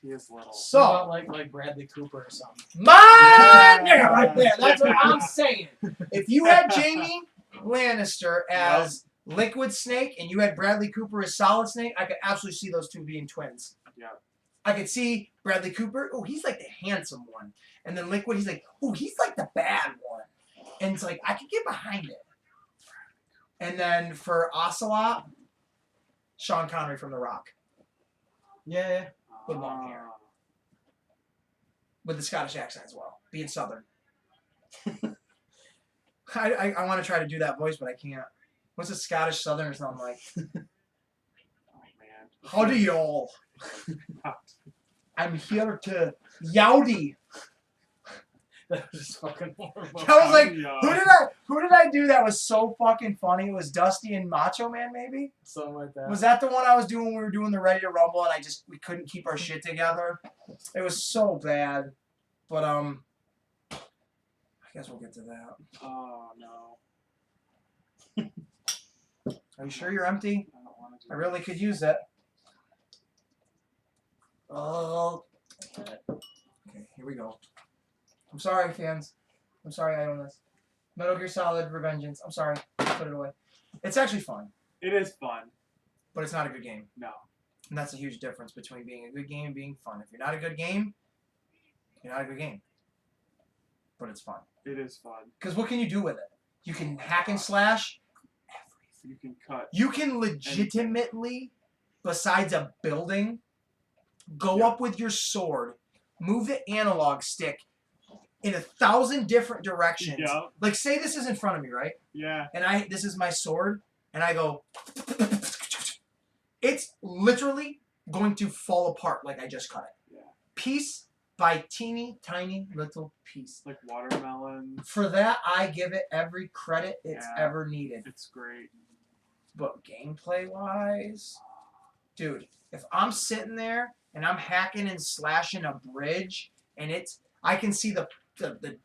he is little. So, What about like Bradley Cooper or something? my nigga right there. That's what I'm saying. If you had Jaime Lannister as Liquid Snake and you had Bradley Cooper as Solid Snake, I could absolutely see those two being twins. Yeah. I could see Bradley Cooper, oh, he's like the handsome one. And then Liquid, he's like, oh, he's like the bad one. And it's like, I could get behind it. And then for Ocelot, Sean Connery from The Rock. Yeah. With long hair. with the Scottish accent as well, being Southern. I want to try to do that voice, but I can't. What's a Scottish Southern or something like? Oh man. Howdy y'all. I'm here to yowdy. That was just fucking horrible. I was like, Yeah. who did I do that was so fucking funny? It was Dusty and Macho Man, maybe? Something like that. Was that the one I was doing when we were doing the Ready to Rumble and we couldn't keep our shit together? It was so bad. But I guess we'll get to that. Oh no. Are you sure you're empty? I don't want to do I really could use it. Oh. Okay, here we go. I'm sorry, fans. I'm sorry I own this. Metal Gear Solid Revengeance. I'm sorry. Put it away. It's actually fun, It is fun. but it's not a good game. No. And that's a huge difference between being a good game and being fun. If you're not a good game, you're not a good game. But it's fun. It is fun. Because what can you do with it? You can hack and slash. You can cut. You can legitimately, besides a building, go Yeah. up with your sword, move the analog stick in 1,000 different directions. Yeah. Like, say this is in front of me, right? Yeah. And this is my sword, and I go, it's literally going to fall apart like I just cut it. Yeah. Piece by teeny tiny little piece. Like watermelon. For that, I give it every credit it's Yeah. ever needed. It's great. But gameplay wise, dude, if I'm sitting there and I'm hacking and slashing a bridge, and I can see the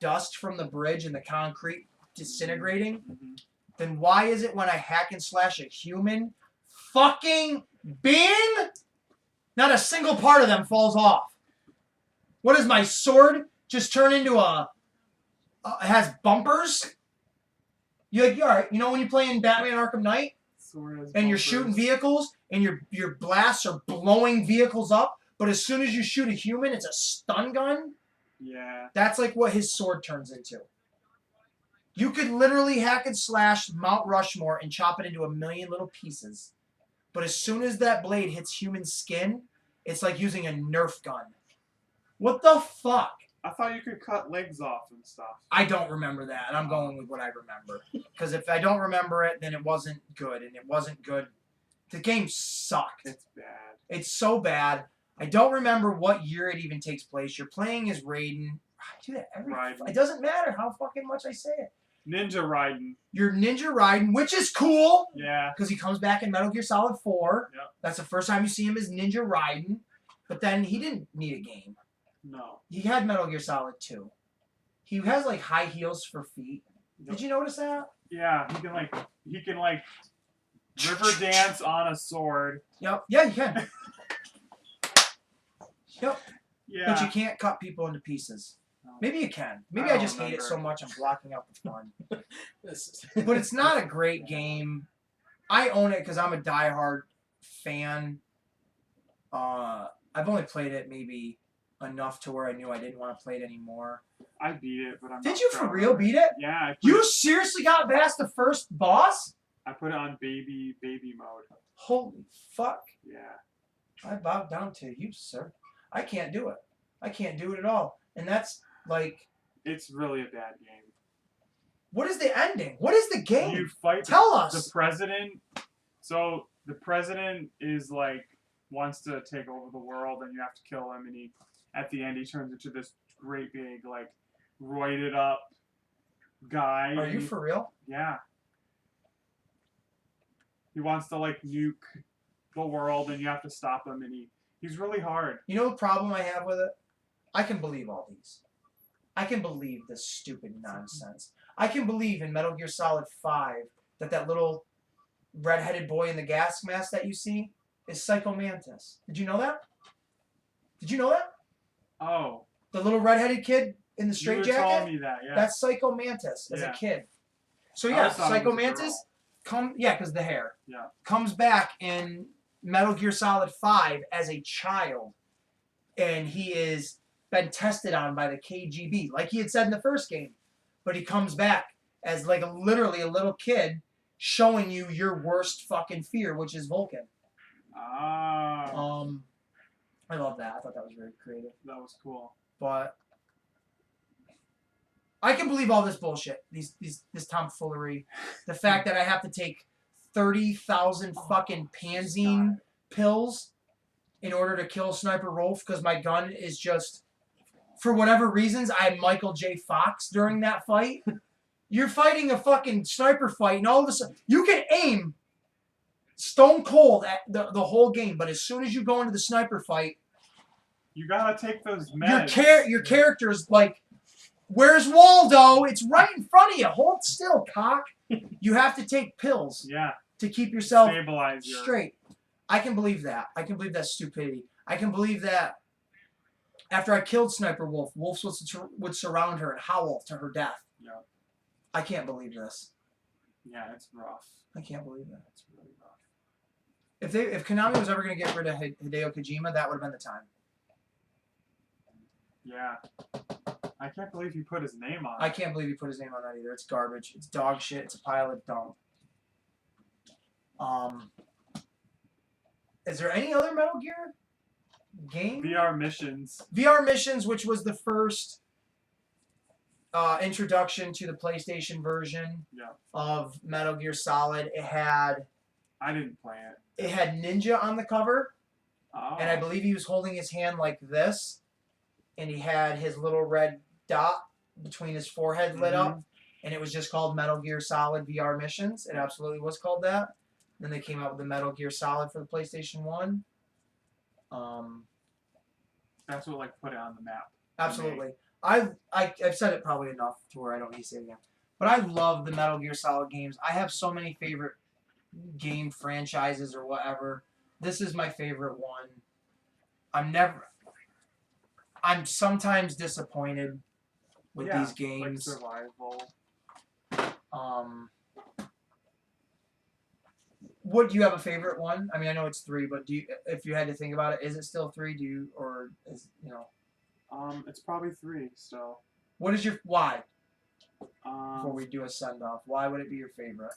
dust from the bridge and the concrete disintegrating, Mm-hmm. then why is it when I hack and slash a human fucking being, not a single part of them falls off? What does my sword just turn into it has bumpers? You're like, all right, you know when you play in Batman Arkham Knight and you're shooting vehicles and your blasts are blowing vehicles up, but as soon as you shoot a human, it's a stun gun? Yeah. That's like what his sword turns into. You could literally hack and slash Mount Rushmore and chop it into a million little pieces. But as soon as that blade hits human skin, it's like using a Nerf gun. What the fuck? I thought you could cut legs off and stuff. I don't remember that, and I'm going with what I remember. Because if I don't remember it, then it wasn't good, and it wasn't good. The game sucked. It's bad. It's so bad. I don't remember what year it even takes place. You're playing as Raiden. I do that every. Raiden. It doesn't matter how fucking much I say it. Ninja Raiden. You're Ninja Raiden, which is cool Yeah. because he comes back in Metal Gear Solid 4. Yep. That's the first time you see him as Ninja Raiden. But then he didn't need a game. No. He had Metal Gear Solid 2. He has like high heels for feet. Yep. Did you notice that? Yeah. He can river dance on a sword. Yep. Yeah, you can. Yep. Yeah. But you can't cut people into pieces. No. Maybe you can. Maybe I I don't just hate it remember. so much I'm blocking out the fun. This But it's not a great game. I own it because I'm a diehard fan. I've only played it maybe enough to where I knew I didn't want to play it anymore. I beat it, but I'm Did not you for proud real of it. beat it? Yeah. You seriously got past the first boss? I put it on baby mode. Holy fuck. Yeah. I bowed down to you, sir. I can't do it. I can't do it at all. And that's like, It's really a bad game. what is the ending? What is the game? You fight Tell the us. president. So the president is wants to take over the world, and you have to kill him. And at the end, he turns into this great big roided up guy. Are and you for real? Yeah. He wants to nuke the world, and you have to stop him. And he's really hard. You know the problem I have with it? I can believe all these. I can believe this stupid nonsense. I can believe in Metal Gear Solid 5 that little red-headed boy in the gas mask that you see is Psycho Mantis. Did you know that? Did you know that? Oh. The little red-headed kid in the You straight were jacket? telling me that. Yeah. That's Psycho Mantis as Yeah. a kid. So I yeah, always thought it Psycho was a Mantis girl. because the hair. Yeah. Comes back in Metal Gear Solid 5 as a child, and he is been tested on by the KGB, like he had said in the first game. But he comes back as literally a little kid, showing you your worst fucking fear, which is Vulcan. Ah. I love that. I thought that was very creative. That was cool. But I can believe all this bullshit. This tomfoolery. The fact that I have to take 30,000 fucking Panzine pills in order to kill Sniper Wolf because my gun is just, for whatever reasons, I'm Michael J. Fox during that fight. You're fighting a fucking sniper fight, and all of a sudden, you can aim stone cold at the whole game, but as soon as you go into the sniper fight, You gotta take those meds. your character's like, where's Waldo? It's right in front of you. Hold still, cock. You have to take pills Yeah. to keep yourself Stabilize your... straight. I can believe that. I can believe that stupidity. I can believe that after I killed Sniper Wolf, wolves would surround her and howl to her death. Yeah. I can't believe this. Yeah, it's rough. I can't believe that. It's really rough. If Konami was ever going to get rid of Hideo Kojima, that would have been the time. Yeah. I can't believe he put his name on it. I can't believe he put his name on that either. It's garbage. It's dog shit. It's a pile of dump. Is there any other Metal Gear game? VR missions. VR Missions, which was the first introduction to the PlayStation version of Metal Gear Solid. I didn't play it. It had Ninja on the cover, Oh. and I believe he was holding his hand like this, and he had his little red dot between his forehead lit up, and it was just called Metal Gear Solid VR Missions. It absolutely was called that. Then they came out with the Metal Gear Solid for the PlayStation 1. That's what like put it on the map. Absolutely. I've said it probably enough to where I don't need to say it again. But I love the Metal Gear Solid games. I have so many favorite game franchises or whatever. This is my favorite one. I'm sometimes disappointed with these games. Like survival. What do you have a favorite one? I mean, I know it's 3, but if you had to think about it, is it still 3? Or is It's probably 3 still. What is your why? Before we do a send off, why would it be your favorite?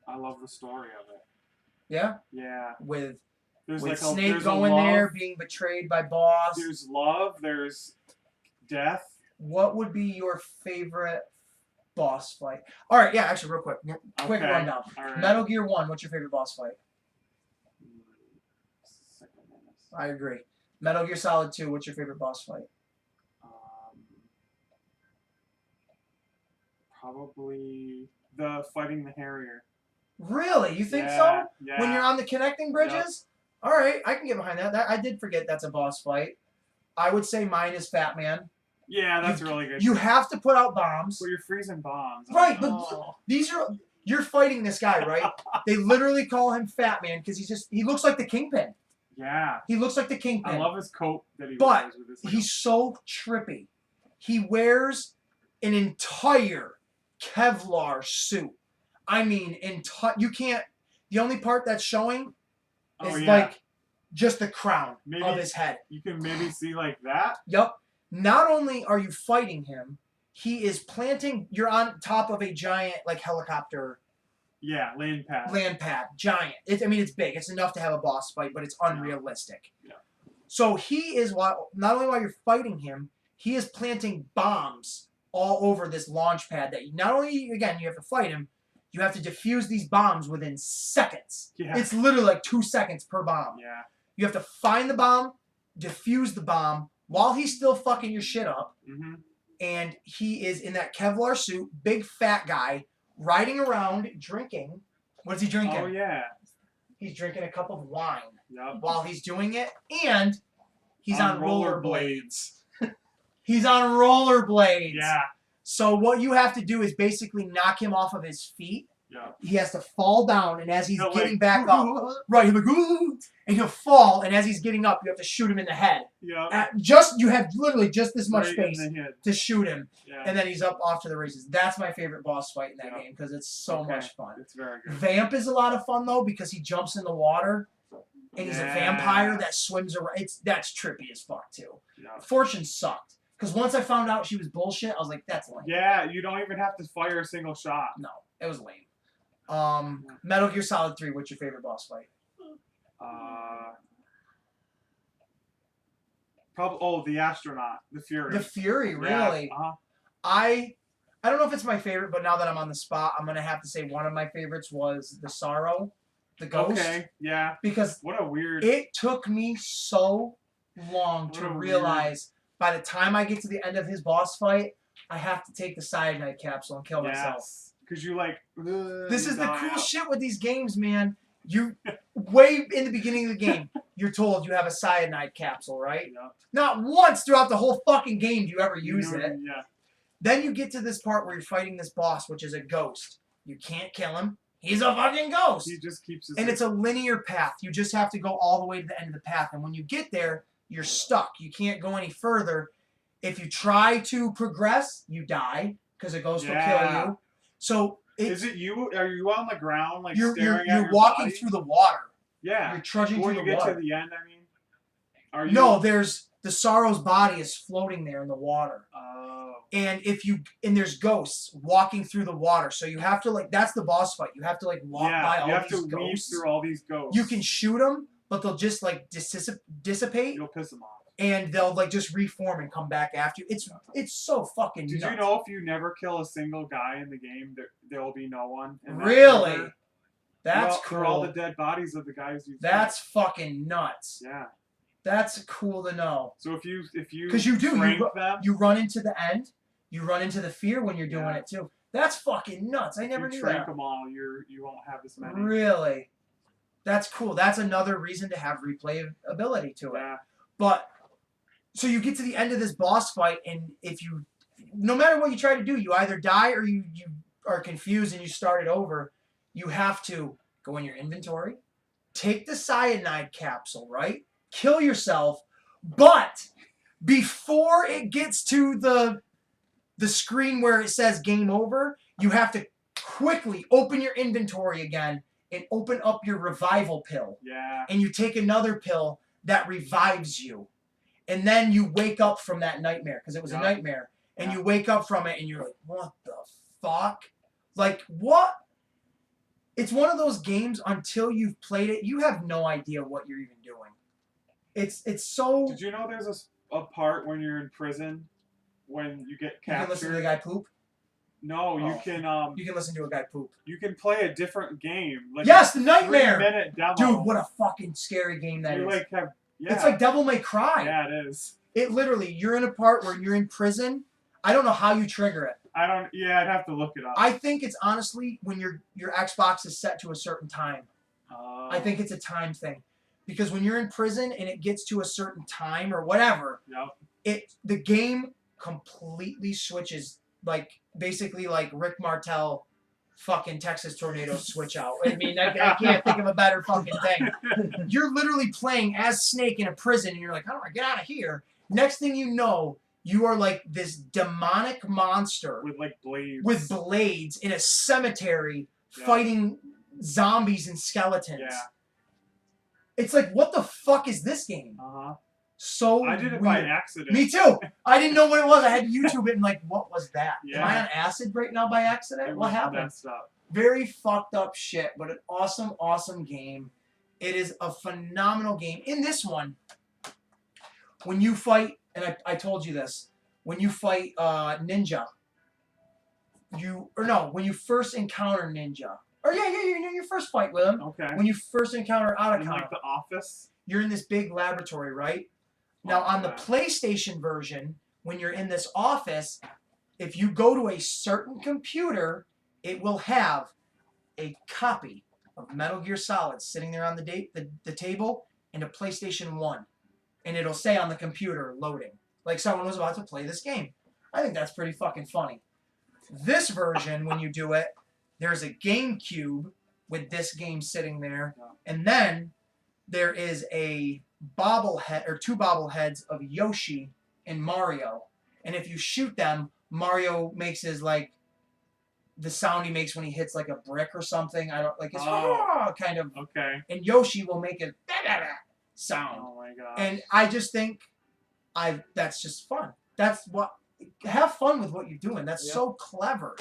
I love the story of it. Yeah. Yeah. With There's Snake going there, being betrayed by Boss. There's love. There's death. What would be your favorite boss fight? All right, yeah, actually, real quick, quick Okay. rundown. All right. Metal Gear 1. What's your favorite boss fight? Second minutes. I agree. Metal Gear Solid 2. What's your favorite boss fight? Probably the fighting the Harrier. Really? You think Yeah, so? yeah. When you're on the connecting bridges? All right, I can get behind that. I did forget that's a boss fight. I would say mine is Fat Man. Yeah, that's really good. You have to put out bombs. Well, you're freezing bombs. Right, but Oh. these are... You're fighting this guy, right? They literally call him Fat Man because he looks like the Kingpin. Yeah. He looks like the Kingpin. I love his coat that he But wears with his he's so trippy. He wears an entire Kevlar suit. I mean, you can't... The only part that's showing is like just the crown of his head. You can maybe see like that. Yup. Not only are you fighting him, he is planting... You're on top of a giant like helicopter... Yeah, land pad. Giant. It's big. It's enough to have a boss fight, but it's unrealistic. Yeah. So he is... Not only while you're fighting him, he is planting bombs all over this launch pad that not only, again, you have to fight him, you have to defuse these bombs within seconds. Yeah. It's literally like 2 seconds per bomb. Yeah. You have to find the bomb, defuse the bomb, while he's still fucking your shit up. Mm-hmm. And he is in that Kevlar suit, big fat guy, riding around, drinking. What is he drinking? Oh, yeah. He's drinking a cup of wine Yep. while he's doing it, and he's on rollerblades. rollerblades. He's on rollerblades. Yeah. So what you have to do is basically knock him off of his feet. Yeah. He has to fall down, and as he's He'll, getting like, back up, right, he'll be like, "Ooh," and he'll fall, and as he's getting up, you have to shoot him in the head. Yeah. You have literally just this much Right space in the head. to shoot him, Yeah. and then he's up off to the races. That's my favorite boss fight in that Yeah. game because it's so Okay. much fun. It's very good. Vamp is a lot of fun though because he jumps in the water, and he's a Yeah. vampire that swims around. That's trippy as fuck too. Yeah. Fortune sucked because once I found out she was bullshit, I was like, that's lame. Yeah, you don't even have to fire a single shot. No, it was lame. Metal Gear Solid 3, what's your favorite boss fight? The astronaut, the Fury. The Fury, really. Yeah. I don't know if it's my favorite, but now that I'm on the spot, I'm gonna have to say one of my favorites was the Sorrow, the Ghost. Okay. Yeah. Because What a weird. it took me so long What to a realize by the time I get to the end of his boss fight, I have to take the cyanide capsule and kill myself. Yes. Because you like. This is the cool out. shit with these games, man. You way in the beginning of the game, you're told you have a cyanide capsule, right? Yeah. Not once throughout the whole fucking game do you ever use it. Yeah. Then you get to this part where you're fighting this boss, which is a ghost. You can't kill him. He's a fucking ghost. He just keeps his. And it's a linear path. You just have to go all the way to the end of the path. And when you get there, you're stuck. You can't go any further. If you try to progress, you die because a ghost will kill you. So is it you? Are you on the ground, like you're staring at your walking body? through the water. Yeah. You're trudging Before through you the get water. to the end, I mean. Are you? No, there's the Sorrow's body is floating there in the water. Oh. And there's ghosts walking through the water. So you have to that's the boss fight. You have to walk by all you have these to weave ghosts. through all these ghosts. You can shoot them, but they'll just dissipate. You'll piss them off. And they'll just reform and come back after you. It's so fucking Did nuts. you know if you never kill a single guy in the game, there will be no one? In that Really? river? That's For cool. all the dead bodies of the guys you. That's fucking nuts. Yeah. That's cool to know. So if you Because you do prank them, you run into the end, you run into the fear when you're doing it too. That's fucking nuts. I never knew trank that. them all, you won't have this many. Really? That's cool. That's another reason to have replayability to it. Yeah. But so you get to the end of this boss fight, and no matter what you try to do, you either die or you are confused and you start it over. You have to go in your inventory, take the cyanide capsule, right? Kill yourself, but before it gets to the screen where it says game over, you have to quickly open your inventory again and open up your revival pill. Yeah. And you take another pill that revives you. And then you wake up from that nightmare, because it was a nightmare. And you wake up from it and you're like, what the fuck? Like, what? It's one of those games, until you've played it, you have no idea what you're even doing. It's so... Did you know there's a part when you're in prison, when you get captured? You can listen to the guy poop? No, you can... You can listen to a guy poop. You can play a different game. Like Yes, the Nightmare! 3-minute demo. Dude, what a fucking scary game that is. It's like Devil May Cry. Yeah, it is. It literally, you're in a part where you're in prison. I don't know how you trigger it. I'd have to look it up. I think it's honestly when your Xbox is set to a certain time. I think it's a time thing. Because when you're in prison and it gets to a certain time or whatever, the game completely switches, basically like Rick Martel fucking Texas Tornado switch out. I mean, I can't think of a better fucking thing. You're literally playing as Snake in a prison and you're like, how do I get out of here? Next thing you know, you are like this demonic monster with blades. With blades in a cemetery fighting zombies and skeletons. Yeah. It's like, what the fuck is this game? So I did it weird. by accident. Me too. I didn't know what it was. I had to YouTube it and what was that? Yeah. Am I on acid right now by accident? What happened? Messed up. Very fucked up shit, but an awesome, awesome game. It is a phenomenal game. In this one, when you fight, and I told you this, when you fight Ninja, when you first encounter Ninja, or your first fight with him. Okay. When you first encounter Otacon. In the office? You're in this big laboratory, right? Now, on the PlayStation version, when you're in this office, if you go to a certain computer, it will have a copy of Metal Gear Solid sitting there on the table and a PlayStation 1. And it'll say on the computer, loading. Like someone was about to play this game. I think that's pretty fucking funny. This version, when you do it, there's a GameCube with this game sitting there. And then there is a bobblehead, or two bobbleheads of Yoshi and Mario. And if you shoot them, Mario makes his, the sound he makes when he hits, a brick or something. I don't, his kind of. Okay. And Yoshi will make a sound. Oh my god. And I just think that's just fun. Have fun with what you're doing. That's so clever.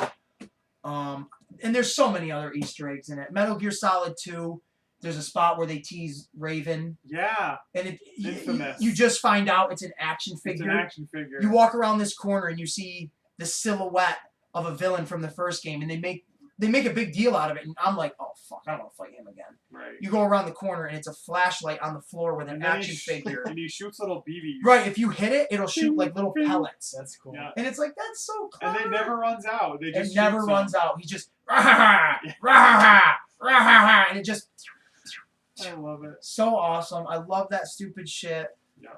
And there's so many other Easter eggs in it. Metal Gear Solid 2, There's a spot where they tease Raven, Yeah, and Infamous. you just find out it's an action it's figure. an action figure. You walk around this corner and you see the silhouette of a villain from the first game, and they make a big deal out of it. And I'm like, oh fuck, I don't want to fight him again. Right. You go around the corner and it's a flashlight on the floor with an And then action figure. And he shoots little BBs. Right, if you hit it, it'll shoot like little pellets. That's cool. Yeah. And it's like, that's so clever. And it never runs out. They just It never shoots runs them. out. He just and it just I love it. so awesome. I love that stupid shit. Yeah.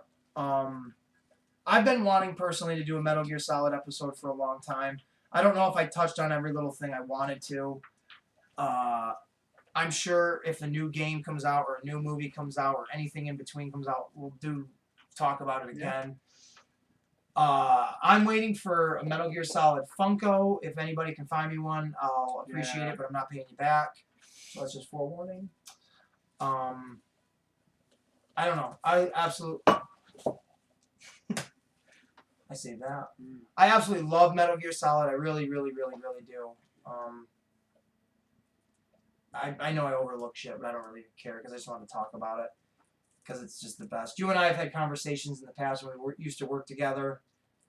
I've been wanting personally to do a Metal Gear Solid episode for a long time. I don't know if I touched on every little thing I wanted to. I'm sure if a new game comes out or a new movie comes out or anything in between comes out, we'll talk about it again. I'm waiting for a Metal Gear Solid Funko. If anybody can find me one, I'll appreciate it, but I'm not paying you back. So that's just forewarning. I don't know. I saved that. I absolutely love Metal Gear Solid. I really, really, really, really do. I know I overlook shit, but I don't really care because I just want to talk about it because it's just the best. You and I have had conversations in the past when we used to work together,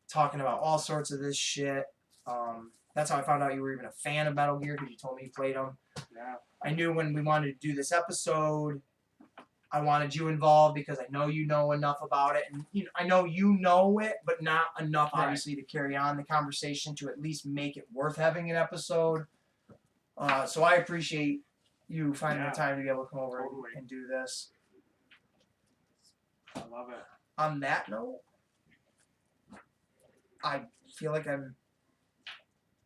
talking about all sorts of this shit. That's how I found out you were even a fan of Metal Gear because you told me you played them. Yeah. I knew when we wanted to do this episode, I wanted you involved because I know you know enough about it, and I know you know it, but not enough, obviously, to carry on the conversation to at least make it worth having an episode. So I appreciate you finding the time to be able to come over and do this. I love it. On that note, I feel like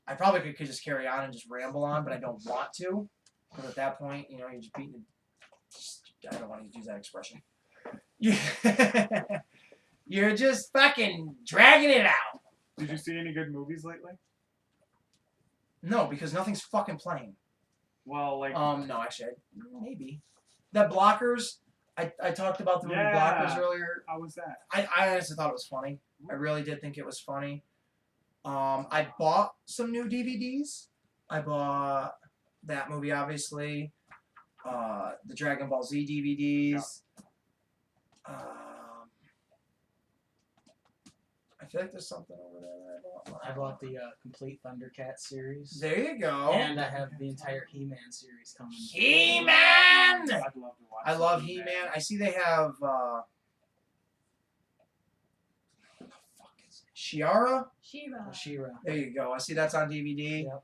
I probably could just carry on and just ramble on, but I don't want to. Because at that point, you're just beating I don't want to use that expression. You're just fucking dragging it out. Did you see any good movies lately? No, because nothing's fucking playing. Well, like... No, actually, maybe. That Blockers, I talked about the movie Blockers earlier. How was that? I honestly thought it was funny. I really did think it was funny. I bought some new DVDs. I bought that movie, obviously. The Dragon Ball Z DVDs. Yeah. I feel like there's something over there that I bought. I bought the complete Thundercat series. There you go. And I have the entire He-Man series coming. He-Man! I'd love to watch I love He-Man. I see they have what the fuck is it? She-Ra? She-Ra. There you go. I see that's on DVD. Yep.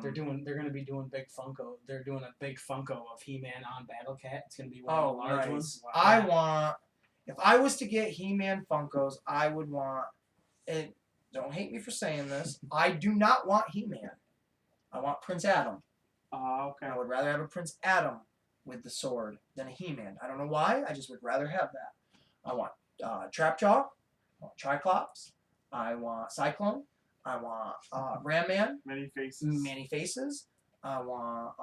They're gonna be doing big Funko. They're doing a big Funko of He-Man on Battlecat. It's gonna be one of the large ones. Wow. If I was to get He-Man Funkos, I would want, and don't hate me for saying this, I do not want He-Man. I want Prince Adam. Okay. I would rather have a Prince Adam with the sword than a He-Man. I don't know why. I just would rather have that. I want Trapjaw. I want Triclops. I want Cyclone. I want Ram Man. Many Faces. Many Faces. I want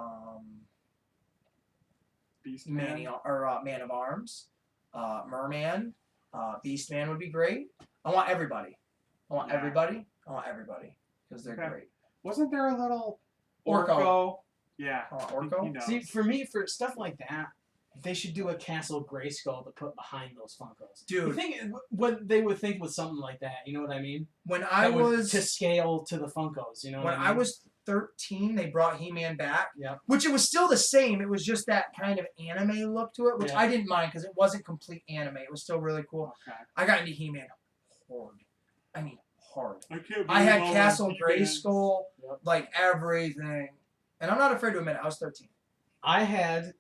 Beast Man. Man of Arms. Merman. Beast Man would be great. I want everybody. I want everybody. Because they're great. Wasn't there a little Orko? Yeah. Orko? He knows. See, for me, for stuff like that, they should do a Castle Grayskull to put behind those Funkos. Dude. You think what they would think with something like that, you know what I mean? When I was to scale to the Funkos, you know what I mean? When I was 13, they brought He-Man back. Yeah. Which it was still the same. It was just that kind of anime look to it, which I didn't mind because it wasn't complete anime. It was still really cool. Okay. I got into He-Man hard. I mean, hard. I had Castle Grayskull, like everything. And I'm not afraid to admit it. I was 13. I had,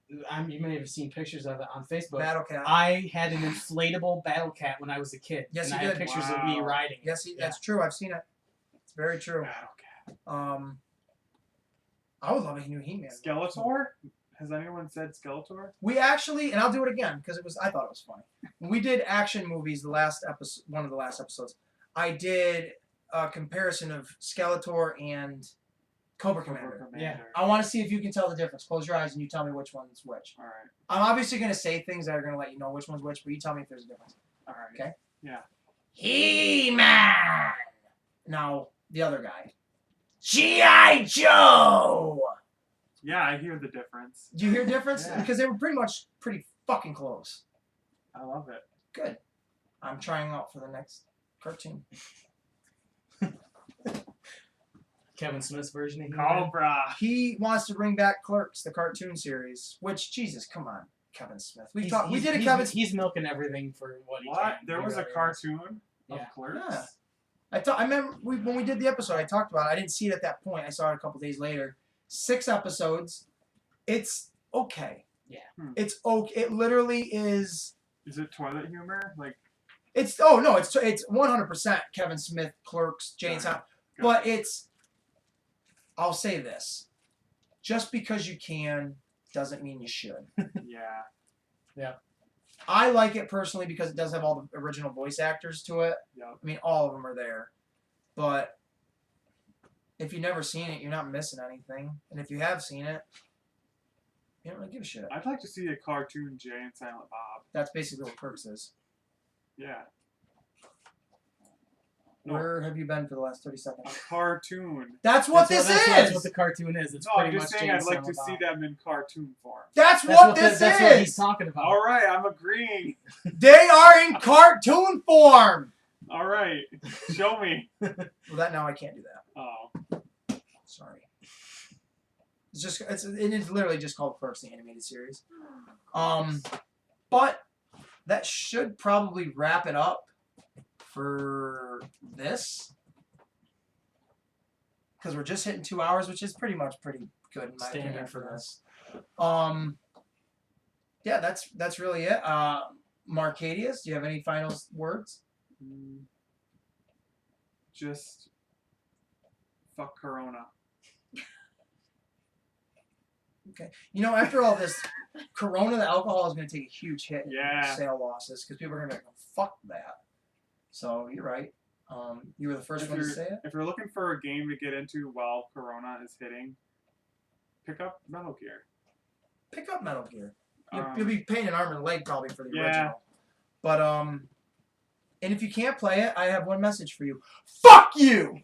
you may have seen pictures of it on Facebook. Battlecat. I had an inflatable Battlecat when I was a kid. Yes, and you I had did. pictures of me riding it. Yes, that's true. I've seen it. It's very true. Battlecat. I would love a new He-Man. Skeletor? Has anyone said Skeletor? We actually, and I'll do it again because I thought it was funny. When we did action movies, one of the last episodes, I did a comparison of Skeletor and Cobra Commander. Yeah. I want to see if you can tell the difference. Close your eyes and you tell me which one's which. All right. I'm obviously going to say things that are going to let you know which one's which, but you tell me if there's a difference. All right. Okay? Yeah. He-Man! Now, the other guy. G.I. Joe! Yeah, I hear the difference. Do you hear difference? Yeah. Because they were pretty fucking close. I love it. Good. I'm trying out for the next cartoon. Kevin Smith's version of He-Man. Cobra. He wants to bring back Clerks, the cartoon series. Which, Jesus, come on, Kevin Smith. We did a Kevin. He's milking everything for what he What? can. There He was a really is. cartoon of Yeah. Clerks? Yeah. I remember when we did the episode, I talked about it. I didn't see it at that point. I saw it a couple days later. 6 episodes. It's okay. Yeah. It's okay. It literally is. Is it toilet humor? Like, It's 100% Kevin Smith, Clerks, Jane Silent. But it's. I'll say this. Just because you can doesn't mean you should. yeah. I like it personally because it does have all the original voice actors to it. Yep. I mean, all of them are there. But if you've never seen it, you're not missing anything. And if you have seen it, you don't really give a shit. I'd like to see a cartoon Jay and Silent Bob. That's basically what Clerks is. Yeah. No. Where have you been for the last 30 A seconds? cartoon. That's what this That's is! what the cartoon is. It's No, I'm pretty just much saying Jay I'd and like to Silent see Bob. them in cartoon form. That's what this That's what he's is! talking about. All right, I'm agreeing. They are in cartoon form! All right, show me. Well, that now I can't do that. Oh, Sorry. It is literally just called Clerks, the animated series. But that should probably wrap it up for this. Because we're just hitting 2 hours, which is pretty good in my opinion Standard for for this. Yeah, that's really it. Marcadius, do you have any final words? just fuck Corona. Okay. You know, after all this, Corona, the alcohol is going to take a huge hit in Yeah. sale losses because people are going to be like, fuck that. So you're right. You were the first one to say it. If you're looking for a game to get into while Corona is hitting, pick up Metal Gear. Pick up Metal Gear. You'll be paying an arm and a leg probably for the Yeah. original. But, and if you can't play it, I have one message for you. Fuck you!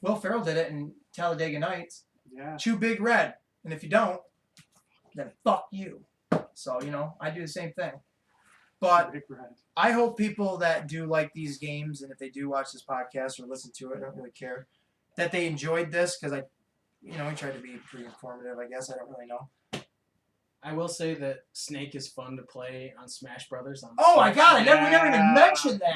Will Ferrell did it in Talladega Nights. Yeah. Chew Big Red. And if you don't, then fuck you. So, you know, I do the same thing. But Big Red. I hope people that do like these games, and if they do watch this podcast or listen to it, I don't really care, that they enjoyed this, because we tried to be pretty informative, I guess. I don't really know. I will say that Snake is fun to play on Smash Brothers. Oh my Switch. god, we never even mentioned that.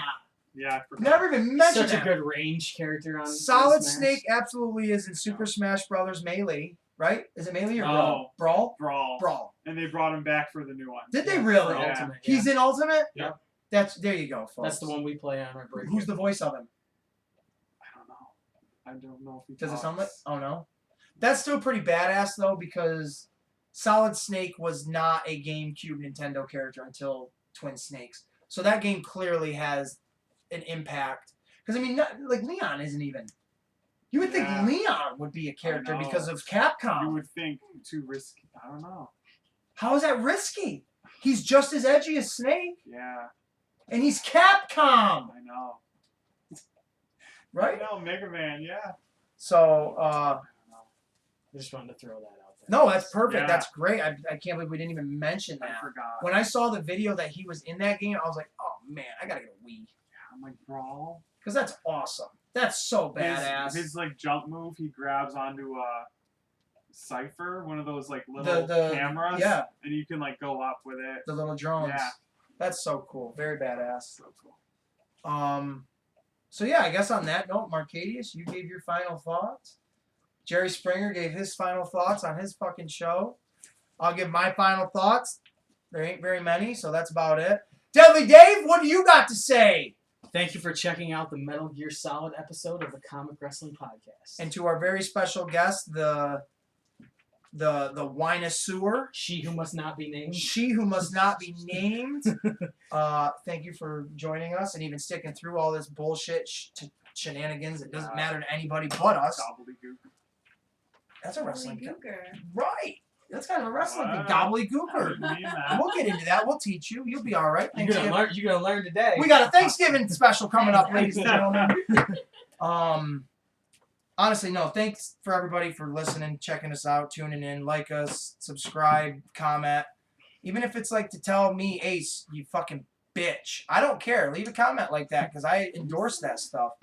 Yeah, I forgot. Never even mentioned Such that. a good range character on Solid Smash. Snake absolutely is in Super Smash Brothers Melee, right? Is it Melee or Oh. Brawl? Brawl. Brawl. And they brought him back for the new one. Did they really? Yeah. Ultimate, He's in Ultimate? Yep. There you go, folks. That's the one we play on our break. Who's the voice of him? I don't know if he Does it talks. sound like? Oh no. That's still pretty badass though, because Solid Snake was not a GameCube Nintendo character until Twin Snakes. So that game clearly has an impact. Because I mean, like Leon isn't even. You would think Yeah. Leon would be a character know. because of Capcom. You would think too risky. I don't know. How is that risky? He's just as edgy as Snake, Yeah, and he's Capcom, I know. right? I know, Mega Man, yeah. So, I don't know. I just wanted to throw that out there. no, that's perfect. Yeah. That's great. I can't believe we didn't even mention I that. forgot. When I saw the video that he was in that game, I was like, oh man, I gotta get a Wii. I'm like, Brawl. Because that's awesome. That's so badass. His like jump move, he grabs onto a Cypher, one of those like little the cameras. yeah, And you can like go up with it. the little drones. Yeah. That's so cool. Very badass. So cool. So yeah, I guess on that note, Marcadius, you gave your final thoughts. Jerry Springer gave his final thoughts on his fucking show. I'll give my final thoughts. There ain't very many, so that's about it. Deadly Dave, what do you got to say? Thank you for checking out the Metal Gear Solid episode of the Comic Wrestling Podcast. And to our very special guest, the Winosaur, She Who Must Not Be Named. she who must not be named. Thank you for joining us and even sticking through all this bullshit shenanigans. It doesn't matter to anybody but us. Gobbledygook. That's a wrestling Gooker. right. That's kind of a wrestling thing. Wow. Gobbledygooker. I mean that. We'll get into that. We'll teach you. You'll be all right. You're gonna learn today. We got a Thanksgiving special coming up, ladies and gentlemen. honestly, no. Thanks for everybody for listening, checking us out, tuning in, like us, subscribe, comment. Even if it's like to tell me, Ace, you fucking bitch. I don't care. Leave a comment like that because I endorse that stuff.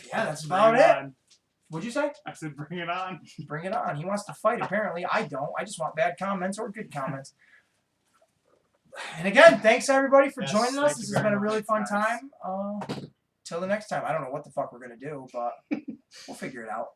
Yeah, that's about Bring it. on. What'd you say? I said, bring it on. Bring it on. He wants to fight, apparently. I don't. I just want bad comments or good comments. And again, thanks everybody for Yes, joining us. thank This you has been very a really much, fun guys. time. Till the next time. I don't know what the fuck we're going to do, but we'll figure it out.